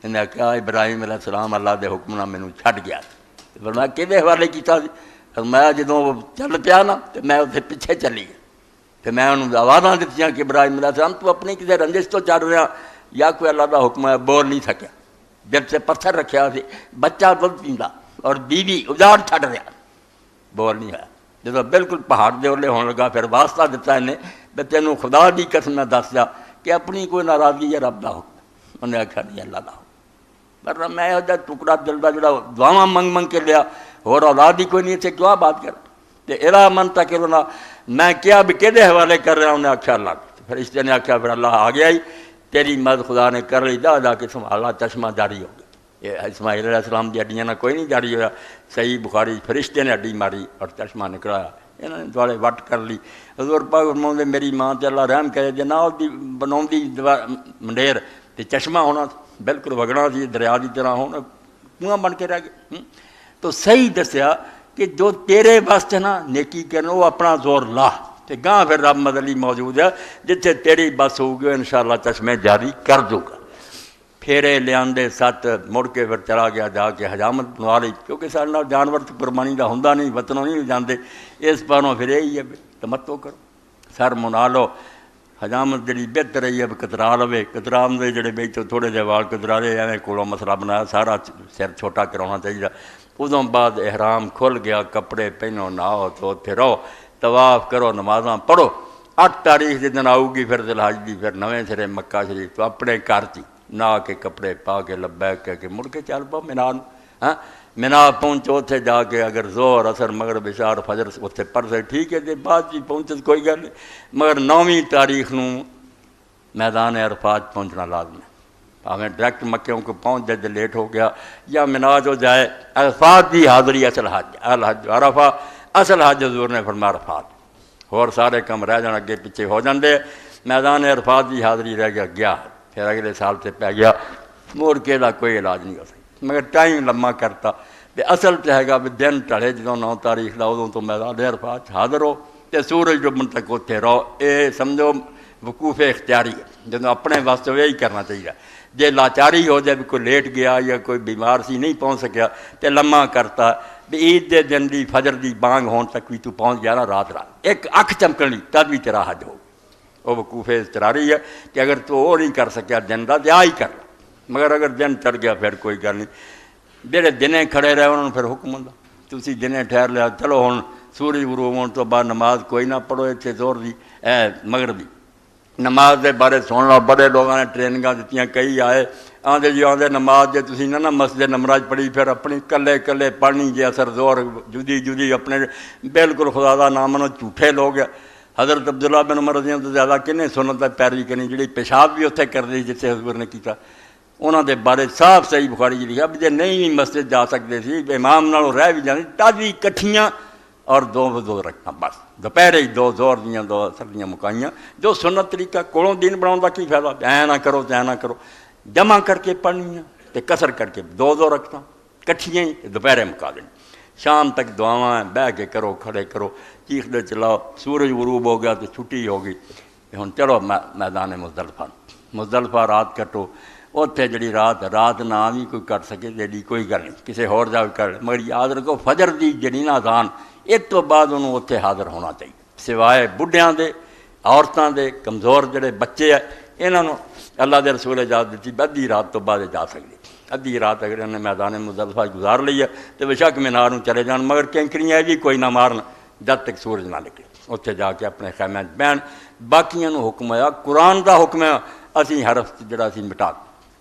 انہیں آخیا ابراہیم علیہ السلام اللہ دے حکم نہ مینوں چھڈ گیا فرمایا کہدے حوالے کیتا فرمایا جدوں وہ چل پیا نا تو میں اسے پیچھے چلی گیا تو میں انہوں آوازاں دتیاں کہ ابراہیم علیہ السلام تو اپنی کسی رنجش تو چڑھ رہا یا کوئی اللہ دا حکم ہے بول نہیں سکیا جب سے پتھر رکھیا سی بچہ دودھ پیندا اور بیوی اجاڑ چھڈ رہا بول نہیں ہوا جب بالکل پہاڑ دے اولے ہونے لگا پھر واسطہ دیتا انہیں بے تینوں خدا دی قسم میں دس جا کہ اپنی کوئی ناراضگی ہے رب دا حکم انہیں آخیا نہیں اللہ دا حکم پر میں یہ ٹکڑا دل کا جڑا دعاواں منگ منگ کے لیا اور اولاد ہی کوئی نہیں اتنے کیوں بات کر تو الا من تک میں کیا بھی کہ حوالے کر رہا انہیں آخیا اللہ پھر اس نے آخیا پھر اللہ آ گیا ہی تیری مدد خدا نے کر لی جا کے سنبھالا چشمہ جاری ہو گیا یہ اسماعیل علیہ السلام کی ہڈیاں نہ کوئی نہیں جاری ہوا صحیح بخاری فرشتے نے ہڈی ماری اور چشمہ نکلایا انہوں نے دوڑے وٹ کر لی حضور پاک فرماؤندے میری ماں تے اللہ رحم کرے جے نہ وہ بناؤندی منڈیر تے چشمہ ہونا بالکل وگنا سی دریا کی طرح ہونا کنواں بن کے رہ گئے تو صحیح دسیا کہ جو تیرے واسطے نا نیکی کرنا وہ اپنا زور لا تے گاں پھر رب مدلی موجود ہے جتھے تیری بس ہوگی انشاءاللہ چشمے جاری کر دوں گا پھیرے لیاندے 7 مڑ کے پھر چلا گیا جا کے حجامت بنوا لی کیونکہ سارے نال جانور تو قربانی دا ہوندا نہیں وطنوں نہیں جاندے اس پاروں پھر یہی ہے تمتو کرو سر منا لو حجامت جڑی بہتر رہی ہے کترا لوے کترا دے جڑے بچ تھوڑے جہے وال کترا لے ایویں کولوں مسئلہ بنایا سارا سر چھوٹا کرانا چاہیے ادوں بعد احرام کھل گیا کپڑے پہنو نہاؤ تو اتنے رہو طواف کرو نمازاں پڑھو 8 ਤਾਰੀਖ ਦੇ ਦਿਨ ਆਊਗੀ ਫਿਰ ਜ਼ਿਲਹਜ ਦੀ, ਫਿਰ ਨਵੇਂ ਸਿਰੇ ਮੱਕਾ ਸ਼ਰੀਫ ਤੋਂ ਆਪਣੇ ਘਰ 'ਚ ਨਹਾ ਕੇ ਕੱਪੜੇ ਪਾ ਕੇ ਲੱਬੈਕ ਕਹਿ ਕੇ ਮੁੜ ਕੇ ਚੱਲ ਪਓ ਮਿਨਾ ਨੂੰ। ਹਾਂ ਮਿਨਾ ਪਹੁੰਚੋ, ਉੱਥੇ ਜਾ ਕੇ ਅਗਰ ਜ਼ੋਹਰ ਅਸਰ ਮਗਰਬ ਇਸ਼ਾਰ ਫਜਰ ਉੱਥੇ ਪੜ੍ਹ ਸਕੇ ਠੀਕ ਹੈ, ਜੇ ਬਾਅਦ 'ਚ ਪਹੁੰਚੇ ਕੋਈ ਗੱਲ ਨਹੀਂ, ਮਗਰ 9ਵੀਂ ਤਾਰੀਖ ਨੂੰ میدان عرفات پہنچنا لازم ہے. ہمیں ڈائریکٹ مکیوں کو پہنچ جائے لیٹ ہو گیا یا منا جو جائے. عرفات کی حاضری اصل حج، الحج عرفہ اصل حج حضور نے فرمایا عرفات، اور سارے کم رہ جان اگے پیچھے ہو جاندے. میدان عرفات کی حاضری رہ گیا پھر اگلے سال سے پہ گیا، مڑ کے دا کوئی علاج نہیں ہو سکتا، مگر ٹائم لمبا کرتا. اصل تو ہے گا بھی دن ٹڑے جدوں 9 تاریخ دا ادوں تو میدان عرفات حاضر ہو تے سورج ڈبن تک اتنے رہو. اے سمجھو وقوف اختیاری ہے، جدوں اپنے واسطے یہی کرنا چاہیے. جے لاچاری ہو جائے بھی کوئی لیٹ گیا یا کوئی بیمار سی نہیں پہنچ سکیا تے لمحہ کرتا بھی عید دے دن دی فجر دی بانگ ہون تک بھی تو پہنچ گیا نا رات ایک اکھ چمکن لی تد بھی تیرا حج ہو. وہ وقوف اضطراری ہے کہ اگر تو وہ نہیں کر سکیا دن دا تے آ ہی کر، مگر اگر دن چڑھ گیا پھر کوئی گل نہیں. جہے دنے کھڑے رہے انہوں نے پھر حکم ہوندا تسی دنے ٹھہر لیا، چلو ہن سورج غروب ہون تو بعد نماز کوئی نہ پڑھو اتنے زور دی مغربی نماز دے بارے سن لو. بڑے لوگوں نے ٹریننگاں دتیاں، کئی آئے آندے جی آندے نماز جے تسی نہ مسجد نمراج پڑھی پھر اپنی کلے کلے پڑھنی جے اثر زور جدی جدی اپنے بالکل خدا دا نام منو. جھوٹے لوگ حضرت عبداللہ بن عمر رضی اللہ تو زیادہ کنے سنت دا پیروی کرنی، جڑی پیشاب بھی اتنے کر دی جتنے حضور نے کیتا. انہوں دے بارے صاف صحیح بخاری جی لکھا بھی جے نہیں بھی مسجد جا سکتے سی امام نالوں رہ بھی جاندی تازی کٹھیاں اور 2 رکھنا بس دوپہر ہی 2 زور دیاں 2 اثر دیاں مکائیاں. جو سنت طریقہ کولوں دین بناؤں دا کی فائدہ، اے نہ کرو تے اے نہ کرو، جمع کر کے پڑھنیاں تے کسر کر کے 2 رکھنا کٹھیاں ہی دوپہرے مکا دیں. شام تک دعاواں بہ کے کرو، کھڑے کرو، چیخ دے چلاؤ. سورج غروب ہو گیا تو چھٹی ہو گئی، ہن چلو میدان مزدلفہ رات کٹو. اتنے جڑی رات نہ بھی کوئی کر سکے جی کوئی گل نہیں، کسی ہور جا کر، مگر یاد رکھو فجر دی جڑی نا اذان اس تو بعد انہوں اتنے حاضر ہونا چاہیے. سوائے بڈھیاں دے، عورتاں دے، کمزور جڑے بچے ہیں انہوں نے اللہ دے رسول اجازت دیتی ادھی رات تو بعد جا سکتے. ادھی رات اگر انہیں میدان مزدلفہ گزار لی ہے تو بے شک مینار چلے جان، مگر کینکریاں بھی کوئی نہ مارن جب تک سورج نہ نکلے. اتنے جا کے اپنے خیمے بہن. باقیاں نو حکم ہے، قرآن دا حکم ہے اسی حرف جڑا اسی مٹا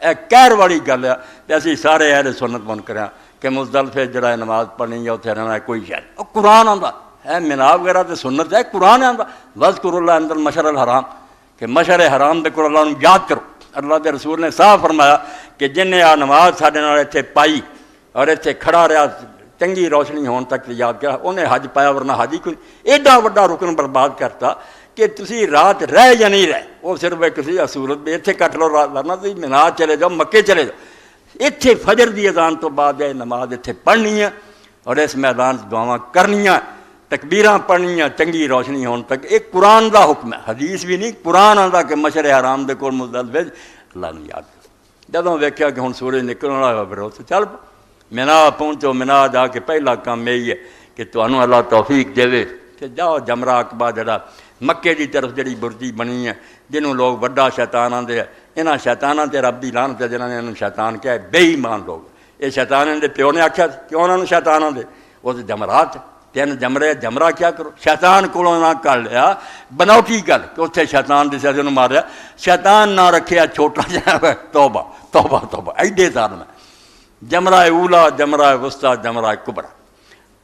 اے کہر والی گل ہے کہ اسی سارے اہل سنت بن کریں کہ مزدلفے جڑا نماز پڑھنی یا اتنے رہنا ہے کوئی شاید. قرآن آندا ہے مینا وغیرہ تو سنت ہے، قرآن آندا وذکر اللہ عند المشعر الحرام کہ مشعر حرام دے کول اللہ نو یاد کرو. اللہ دے رسول نے صاف فرمایا کہ جن نے آ نماز ساڈے نال اتنے پائی اور اتنے کھڑا رہا چنگی روشنی ہون تک یاد کیا انہیں حج پایا، ورنہ حج ہی کوئی. ایڈا وڈا رکن برباد کرتا کہ تسی رات رہ یا نہیں رہے، وہ صرف ایک کسی صورت بھی اتنے کٹ لو رات، ورنہ تھی مینا چلے جاؤ، مکے چلے جاؤ. اتنے فجر دی اذان تو بعد یہ نماز اتنے پڑھنی ہے اور اس میدان دعاواں کرنیاں، تکبیراں پڑھنیاں چنگی روشنی ہون تک. ایک قرآن دا حکم ہے، حدیث بھی نہیں، قرآن آندا کہ مشعر حرام دے کول مزدلفے اللہ نے یاد کرو. جدوں ویکھیا کہ ہن سورج نکلن والا ہے پھر اتنے چل مینا پہنچو. مینا جا کے پہلا کام یہی ہے کہ تمہوں اللہ توفیق دے کہ جاؤ جمرہ عقبہ جڑا مکے دی طرف جڑی برجی بنی ہے جنہوں لوگ وڈا شیطان آندے ہیں، انہاں شیطاناں تے رب دی لعنت ہے جنہاں نے انہوں شیطان کہا ہے بے ایمان لوگ. یہ شیطان دے پیو نے آکھیا کیوں انہوں شیطان آندے وہ تو جمرات 3 جمرے جمرہ کیا کرو. شیطان کولوں نہ کر لیا بناوٹی گل کہ اتنے شیطان دے سر ماریا، شیطان نہ رکھیا چھوٹا جہا توبہ توبہ توبہ ایڈے سال میں. جمرہ اولا، جمرہ وسطیٰ، جمرہ کبرا.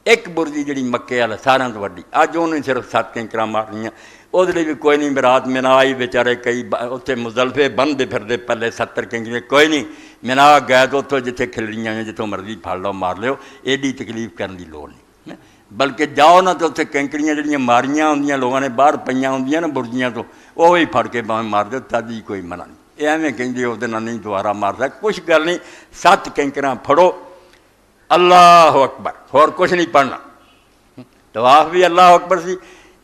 ایک برجی جڑی مکے والا سارا تو وڈی اج انہوں صرف 7 کنکراں مارنیاں، وہ بھی کوئی نہیں. رات مینا آئی بیچارے کئی اتنے مزدلفے بنتے پھرتے پلے 70 کنکریاں کوئی نہیں. مینا گئے تو اتوں جتنے کھلڑیاں جتوں مرضی پھڑ لو مار لو، ایڈی تکلیف کرنے کی لوڑ نہیں. بلکہ جاؤ نہ تو اتنے کنکریاں جڑیاں ماریاں ہوندیاں لوگوں نے باہر پئیاں ہوندیاں نا برجیاں تو وہی پھڑ کے باہیں مار دو، تد ہی کوئی منع نہیں. ایویں کہیں وہ نہیں دوبارہ مار سکتا، کچھ گل نہیں. 7 کنکراں پھڑو اللہ اکبر، اور کچھ نہیں پڑھنا. طواف بھی اللہ اکبر سی،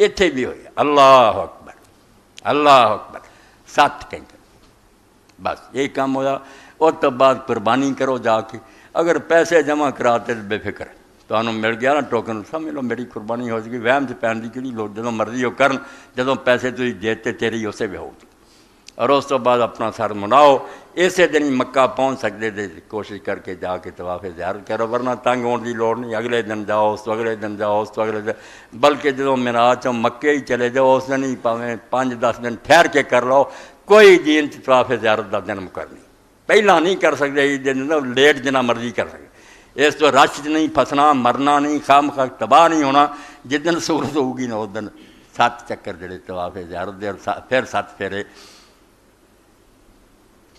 اتنے بھی ہوئی اللہ اکبر اللہ اکبر 7 کنکر بس یہ کام ہوا. اس تو بعد قربانی کرو جا کے. اگر پیسے جمع کراتے بے فکر تو مل گیا نا ٹوکن، سمجھ لو میری قربانی ہو سکی. وہم سے پہن کی کہڑی لوڑ، جدوں مرضی ہو کرن، جدوں پیسے تھی دیتے تیری اسے بھی ہوگی. اور اس تو بعد اپنا سر مناؤ، اسی دن ہی مکہ پہنچ سکتے تھے، کوشش کر کے جا کے طواف زیارت کرو، ورنہ تنگ ہونے کی لوڑ نہیں، اگلے دن جاؤ، اس تو اگلے دن جاؤ، اس تو اگلے دن، بلکہ جدوں میراج چوں مکے ہی چلے جاؤ اس دن ہی پاویں 5-10 دن ٹھہر کے کر لو، کوئی دین طواف زیارت کا دن مقرر نہیں، پہلا نہیں کر سکتے، دن لیٹ جنا مرضی کر سکتے، اس تو رش نہیں پھسنا، مرنا نہیں، خام خواہ تباہ نہیں ہونا، جس دن سہولت ہوگی نا اس دن 7 چکر جڑے طواف زیارت دے، اور پھر 7 پھیرے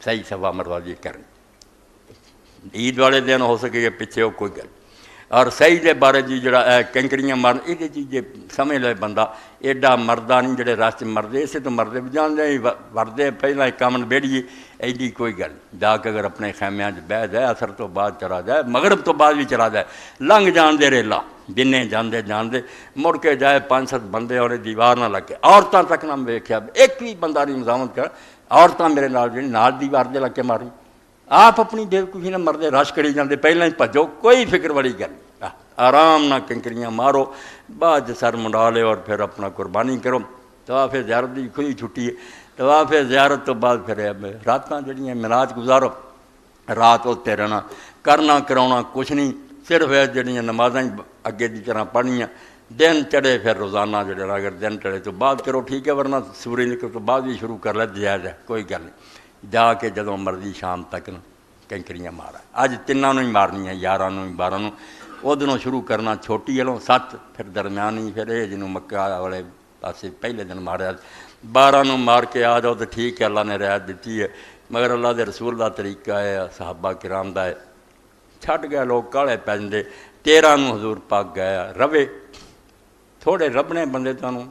صحیح صفا مروا جی کریں، عید والے دن ہو سکے کہ پیچھے ہو کوئی گل، اور صحیح دے بارے جی جڑا کنکریاں مارن یہ چیز سمجھ لے بندہ ایڈا مردہ نہیں، جڑے راستے مردے اسے تو مردے بھی جاندے وردے پہلا کامن بیڑیے، ایڈی کوئی گل جا کے اگر اپنے خیمیاں بہ جائے، اثر تو بعد چلا جائے، مغرب تو بعد بھی چلا جائے، لنگ جان دے ریلا جنے جاندے مڑ کے جائے 5-7 بندے اور دیوار نہ لگے، عورتوں تک نہ ویکھیا، ایک بھی بندہ نہیں مزاحمت کر، عورتیں میرے نال دیوار دے لگ کے ماری، آپ اپنی بےوقوفی نہ مردے رش کری جاندے، پہلے ہی بھجو، کوئی فکر والی گل نہیں، آرام نہ کنکریاں مارو، بعد سر منڈا لے اور پھر اپنا قربانی کرو، طواف زیارت کی کھلی چھٹی ہے، طواف زیارت تو بعد پھر راتاں جڑیاں معراج گزارو، رات اتنے رہنا، کرنا کراؤنا کچھ نہیں، صرف جڑیاں نمازاں اگے دی طرح پڑھنیاں، دن چڑھے پھر روزانہ جڑا اگر دن چڑھے تو بعد کرو ٹھیک ہے، ورنہ سورج نکل تو بعد بھی شروع کر لے جائز ہے، کوئی گل نہیں، جا کے جدوں مرضی شام تک کنکریاں مارا، اج تینوں ہی مارنیاں، 11 نوں 12 نوں، ادھروں شروع کرنا چھوٹی والوں 7، پھر درمیانی، پھر یہ جنوں مکہ والے پاسے پہلے دن ماریا، 12 نوں مار کے آ جاؤ تو ٹھیک ہے، اللہ نے رعایت دیتی ہے، مگر اللہ دے رسول دا طریقہ ہے، صحابہ کرام دا ہے، چھٹ گئے لوگ کالے پی جاندے، 13 نوں حضور پاک گیا روے، تھوڑے ربنے بندے تمہیں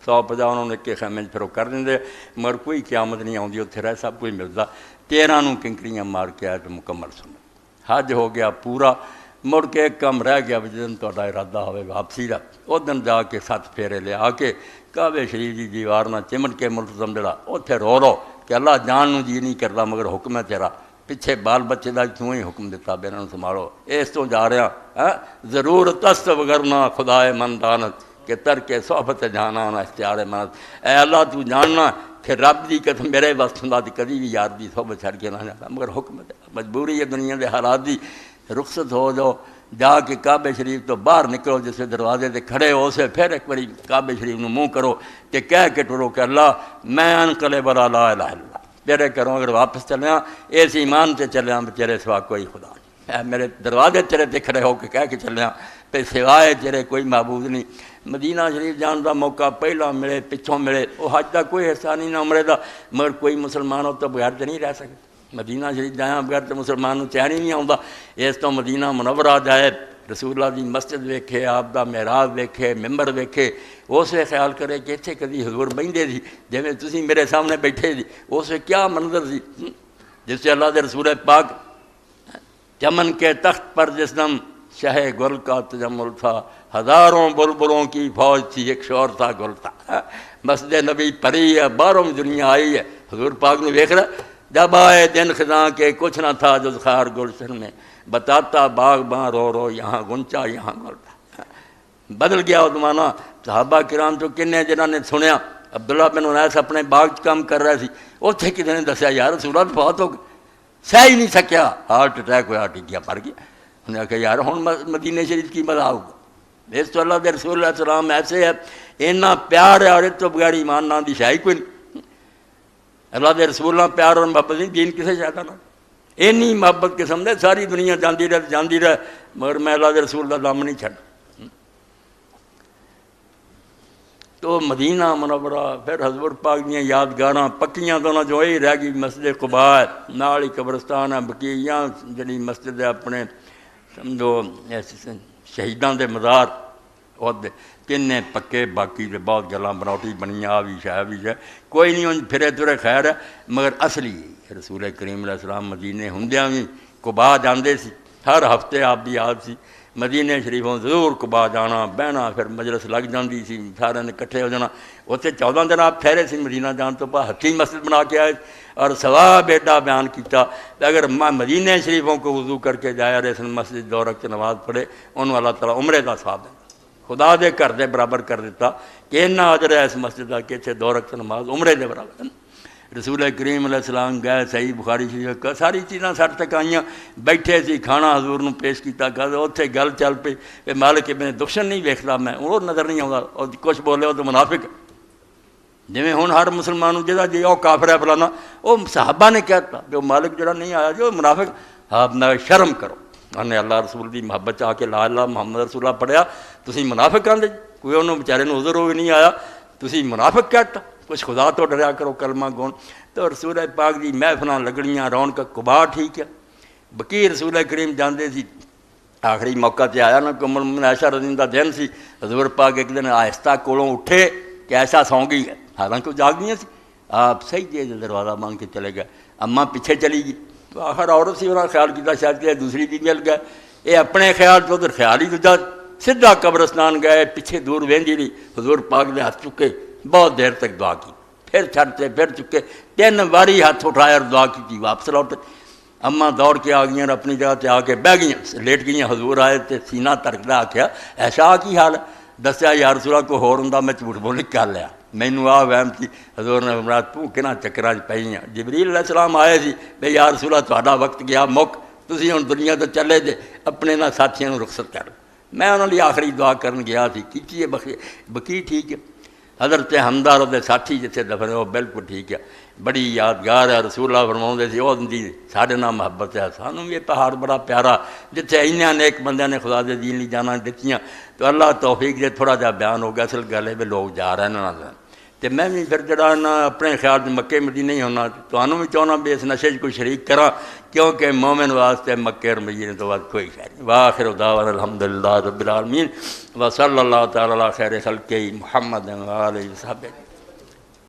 150 انہوں نے کے خیمے پھر وہ کر دیں، مگر کوئی قیامت نہیں آتی، اتنے رہ سب کچھ ملتا، 13 نوں کنکریاں مار کے آئے تو مکمل سن، حج ہو گیا پورا، مڑ کے ایک کم رہ گیا جس دن تہاڈا ارادہ ہوئے واپسی کا، اس دن جا کے 7 پھیرے لے آ کے کعبے شریف کی دیوار نہ چمٹ کے ملتزم جڑا اتنے رو کہ اللہ جان نوں جی نہیں کرتا مگر حکم ہے تیرا، پیچھے بال بچے کا کیوں ہی حکم دیتا بے انہوں سنبھالو، اس تو جا رہا ضرورت است وگرنا خدائے من دانت کہ تر کے صحبت جانا نہ اختیار منت، اے اللہ تو جاننا کہ رب دی قسم میرے وقت ہوں تو کدی بھی یار دی صحبت چھڑ کے نہ جاتا، مگر حکم ہے مجبوری ہے دنیا دے حالات دی، رخصت ہو جاؤ، جا کے کعبے شریف تو باہر نکلو، جسے دروازے تے کھڑے ہو سے پھر ایک باری کعبے شریف نو منہ کرو تے کہہ کے ٹرو کہ اللہ میں انقلب لا الہ الا اللہ، تیرے کروں اگر واپس چلیاں اس ایمان تے چلیاں تیرے سوا کوئی خدا نہیں، اے میرے دروازے تیرے تے کھڑے ہو کے کہہ کے چلیاں پہ سوائے تیرے کوئی معبود نہیں، مدینہ شریف جان دا موقع پہلا ملے پچھوں ملے، وہ حج دا کوئی حصہ نہیں نہ عمرے دا، مگر کوئی مسلمان ہو تو بغیر تے نہیں رہ سکتا، مدینہ شریف جایا بغیر تو مسلمان چین ہی نہیں آتا، اس تو مدینہ منورہ جائے، رسول اللہ دی مسجد ویکھے، آپ دا محراب ویکھے، ممبر ویکھے، اس وے خیال کرے کہ اتنے کدی حضور بہندے سی جویں تسی میرے سامنے بیٹھے سی، اس وے کیا منظر سی، جس سے اللہ دے رسول پاک چمن کے تخت پر جس دم شہ گل کا تجمل تھا، ہزاروں بلبلوں کی فوج تھی، ایک شور تھا گل تھا، مسجد نبی پری ہے، باہروں دنیا آئی ہے، حضور پاک نے ویکھ رہا جب آئے دن خزاں کے کچھ نہ تھا جز خار گلشن میں، بتاتا باغ باں رو رو یہاں گنچا یہاں گل تھا، بدل گیا وہ زمانہ، صحابہ کرام جو کنے جنہوں نے سنیا، عبداللہ بن انیس اپنے باغ کام کر رہے سی، اتنے کسی نے دسیا یار رسول اللہ بہت ہو گئے، سہ ہی نہیں سکیا، ہارٹ اٹیک ہوا، ٹکیا مر گیا، انہیں کہا یار ہوں مدینہ شریف کی مزہ ہوگا، اس تو اللہ کے رسول اللہ السلام ایسے ہے، اتنا پیار ہے اور اس تو بغیر ایمان نہ دی شاہی کوئی نہیں، اللہ دے رسول اللہ پیار اور محبت نہیں، دین کسے چاہتا نہ، اینی محبت قسم دے ساری دنیا جاندی رہے مگر میں اللہ دے رسول دا دم نہیں چھڑ، تو مدینہ منورہ پھر حضور پاک دیاں یادگاراں پکیاں تو نہ جو ہی رہ گئی، مسجد قباء نال ہی قبرستان ہے، بقیہ جڑی مسجد ہے اپنے سمجھو شہیداں دے مزار اور تین پکے، باقی دے بہت گلاں بناوٹی بنیاں آ بھی شاہ بھی ہے، کوئی نہیں ان پھرے ترے خیر ہے، مگر اصلی رسول کریم علیہ السلام مدینے ہوندیاں بھی قباء جاندے سی، ہر ہفتے آپ دی یاد سی، مدینہ شریفوں ضرور قباء جانا بہنا، پھر مجلس لگ جاندی سی، سارے نے کٹھے ہو جانا، اتنے 14 دن آپ ٹھہرے سی مدینہ جان تو بعد ہتھی مسجد بنا کے آئے، اور ثواب ایڈا بیان کیتا اگر مدینہ شریفوں کو وضو کر کے جایا رسن مسجد 2 رکعت نماز پڑھے انہوں اللہ تعالیٰ عمرے کا ثواب دیتا، خدا دے گھر دے برابر کر دیتا کہ اتنا اجر ہے اس مسجد کا کہ اتنے 2 رکعت نماز عمرے دے برابر، رسول کریم علیہ السلام گئے صحیح بخاری شریف ساری چیزاں سٹ تک آئیاں بیٹھے سی کھانا حضور نو پیش کیتا کہ اتنے گل چل پئی کہ مالک ابن دخشن نہیں ویکھدا میں وہ نظر نہیں آتا اور کچھ بولے وہ تو منافق جویں ہن ہر مسلمان جہاں جی وہ کافر ہے فلانا وہ صحابہ نے کہتا جو مالک جڑا نہیں آیا جو منافق آپ نہ شرم کرو انہیں اللہ رسول دی محبت آ کے لا اللہ محمد رسول اللہ پڑھیا تسی منافق آندے کوئی انہوں بیچارے نو عذر ہو نہیں آیا تسی منافق کہتا کچھ خدا تو ڈریا کرو کلمہ گون تو رسول پاک دی محفلاں لگڑیاں رونق کبار ٹھیک ہے بکی رسول کریم جاندے سی آخری موقع تے آیا نا ام المؤمنین عائشہ رضی اللہ عنہا دا دن سی حضور پاک ایک دن آہستہ کولوں اٹھے کہ ایسا سو گئی ہے حالانکہ وہ جاگ گئی سی آپ صحیح جے دروازہ مانگ کے چلے گئے اماں پیچھے چلی گئی تو آخر عورت سی انہوں نے خیال کیا شاید کہ دوسری بھی مل گئے یہ اپنے خیال تو ادھر خیال ہی دوجا سیدھا قبرستان گئے پیچھے دور وہندی رہی حضور پاک نے ہاتھ چکے بہت دیر تک دعا کی پھر چھڑتے پھر چکے 3 باری ہاتھ اٹھایا اور دعا کی واپس لوٹے اماں دوڑ کے آ گئی اور اپنی جگہ تے آ کے بہ گئیں لیٹ گئیں حضور آئے تے سینہ ترکدا آکھیا ایسا کی حال ہے دسیا یا رسول اللہ کو ہور ہوندا میں جھوٹ بول کے لیا مینوں آ وہم سی حضور نے فرمایا تو کہنا چکراں چ پئی ہیں جبریل علیہ السلام آئے سی بھئی یا رسول اللہ تہاڈا وقت گیا مک تسی ہن دنیا تو چلے جے اپنے نہ ساتھیاں نوں رخصت کر میں انہاں لئی آخری دعا کرن گیا سی کیتی ہے بکی ٹھیک ہے حضرت حمزہ دے ساتھی جتھے دفن وہ بالکل ٹھیک ہے بڑی یادگار ہے رسول اللہ فرماؤندے سی وہ دی ساڈے نال محبت ہے سانوں یہ پہاڑ بڑا پیارا جتھے انہاں نیک بندیاں نے خدا دے دین لئی جانا دتیاں تو اللہ توفیق دے تھوڑا جہا بیان ہو گیا اصل گل ہے بھی لوگ جا رہے ہیں نہ تو میں بھی پھر جڑا نا اپنے خیال سے مکے مدینے ہی ہونا تمہوں بھی چاہنا بھی اس نشے کوئی شریک کرا کیونکہ مومن واسطے مکے اور مدینے تو بعد کوئی خیر نہیں واخر دعوانا الحمدللہ رب العالمین وصلی اللہ تعالی علی خیر خلقہ محمد و آلہ وصحبہ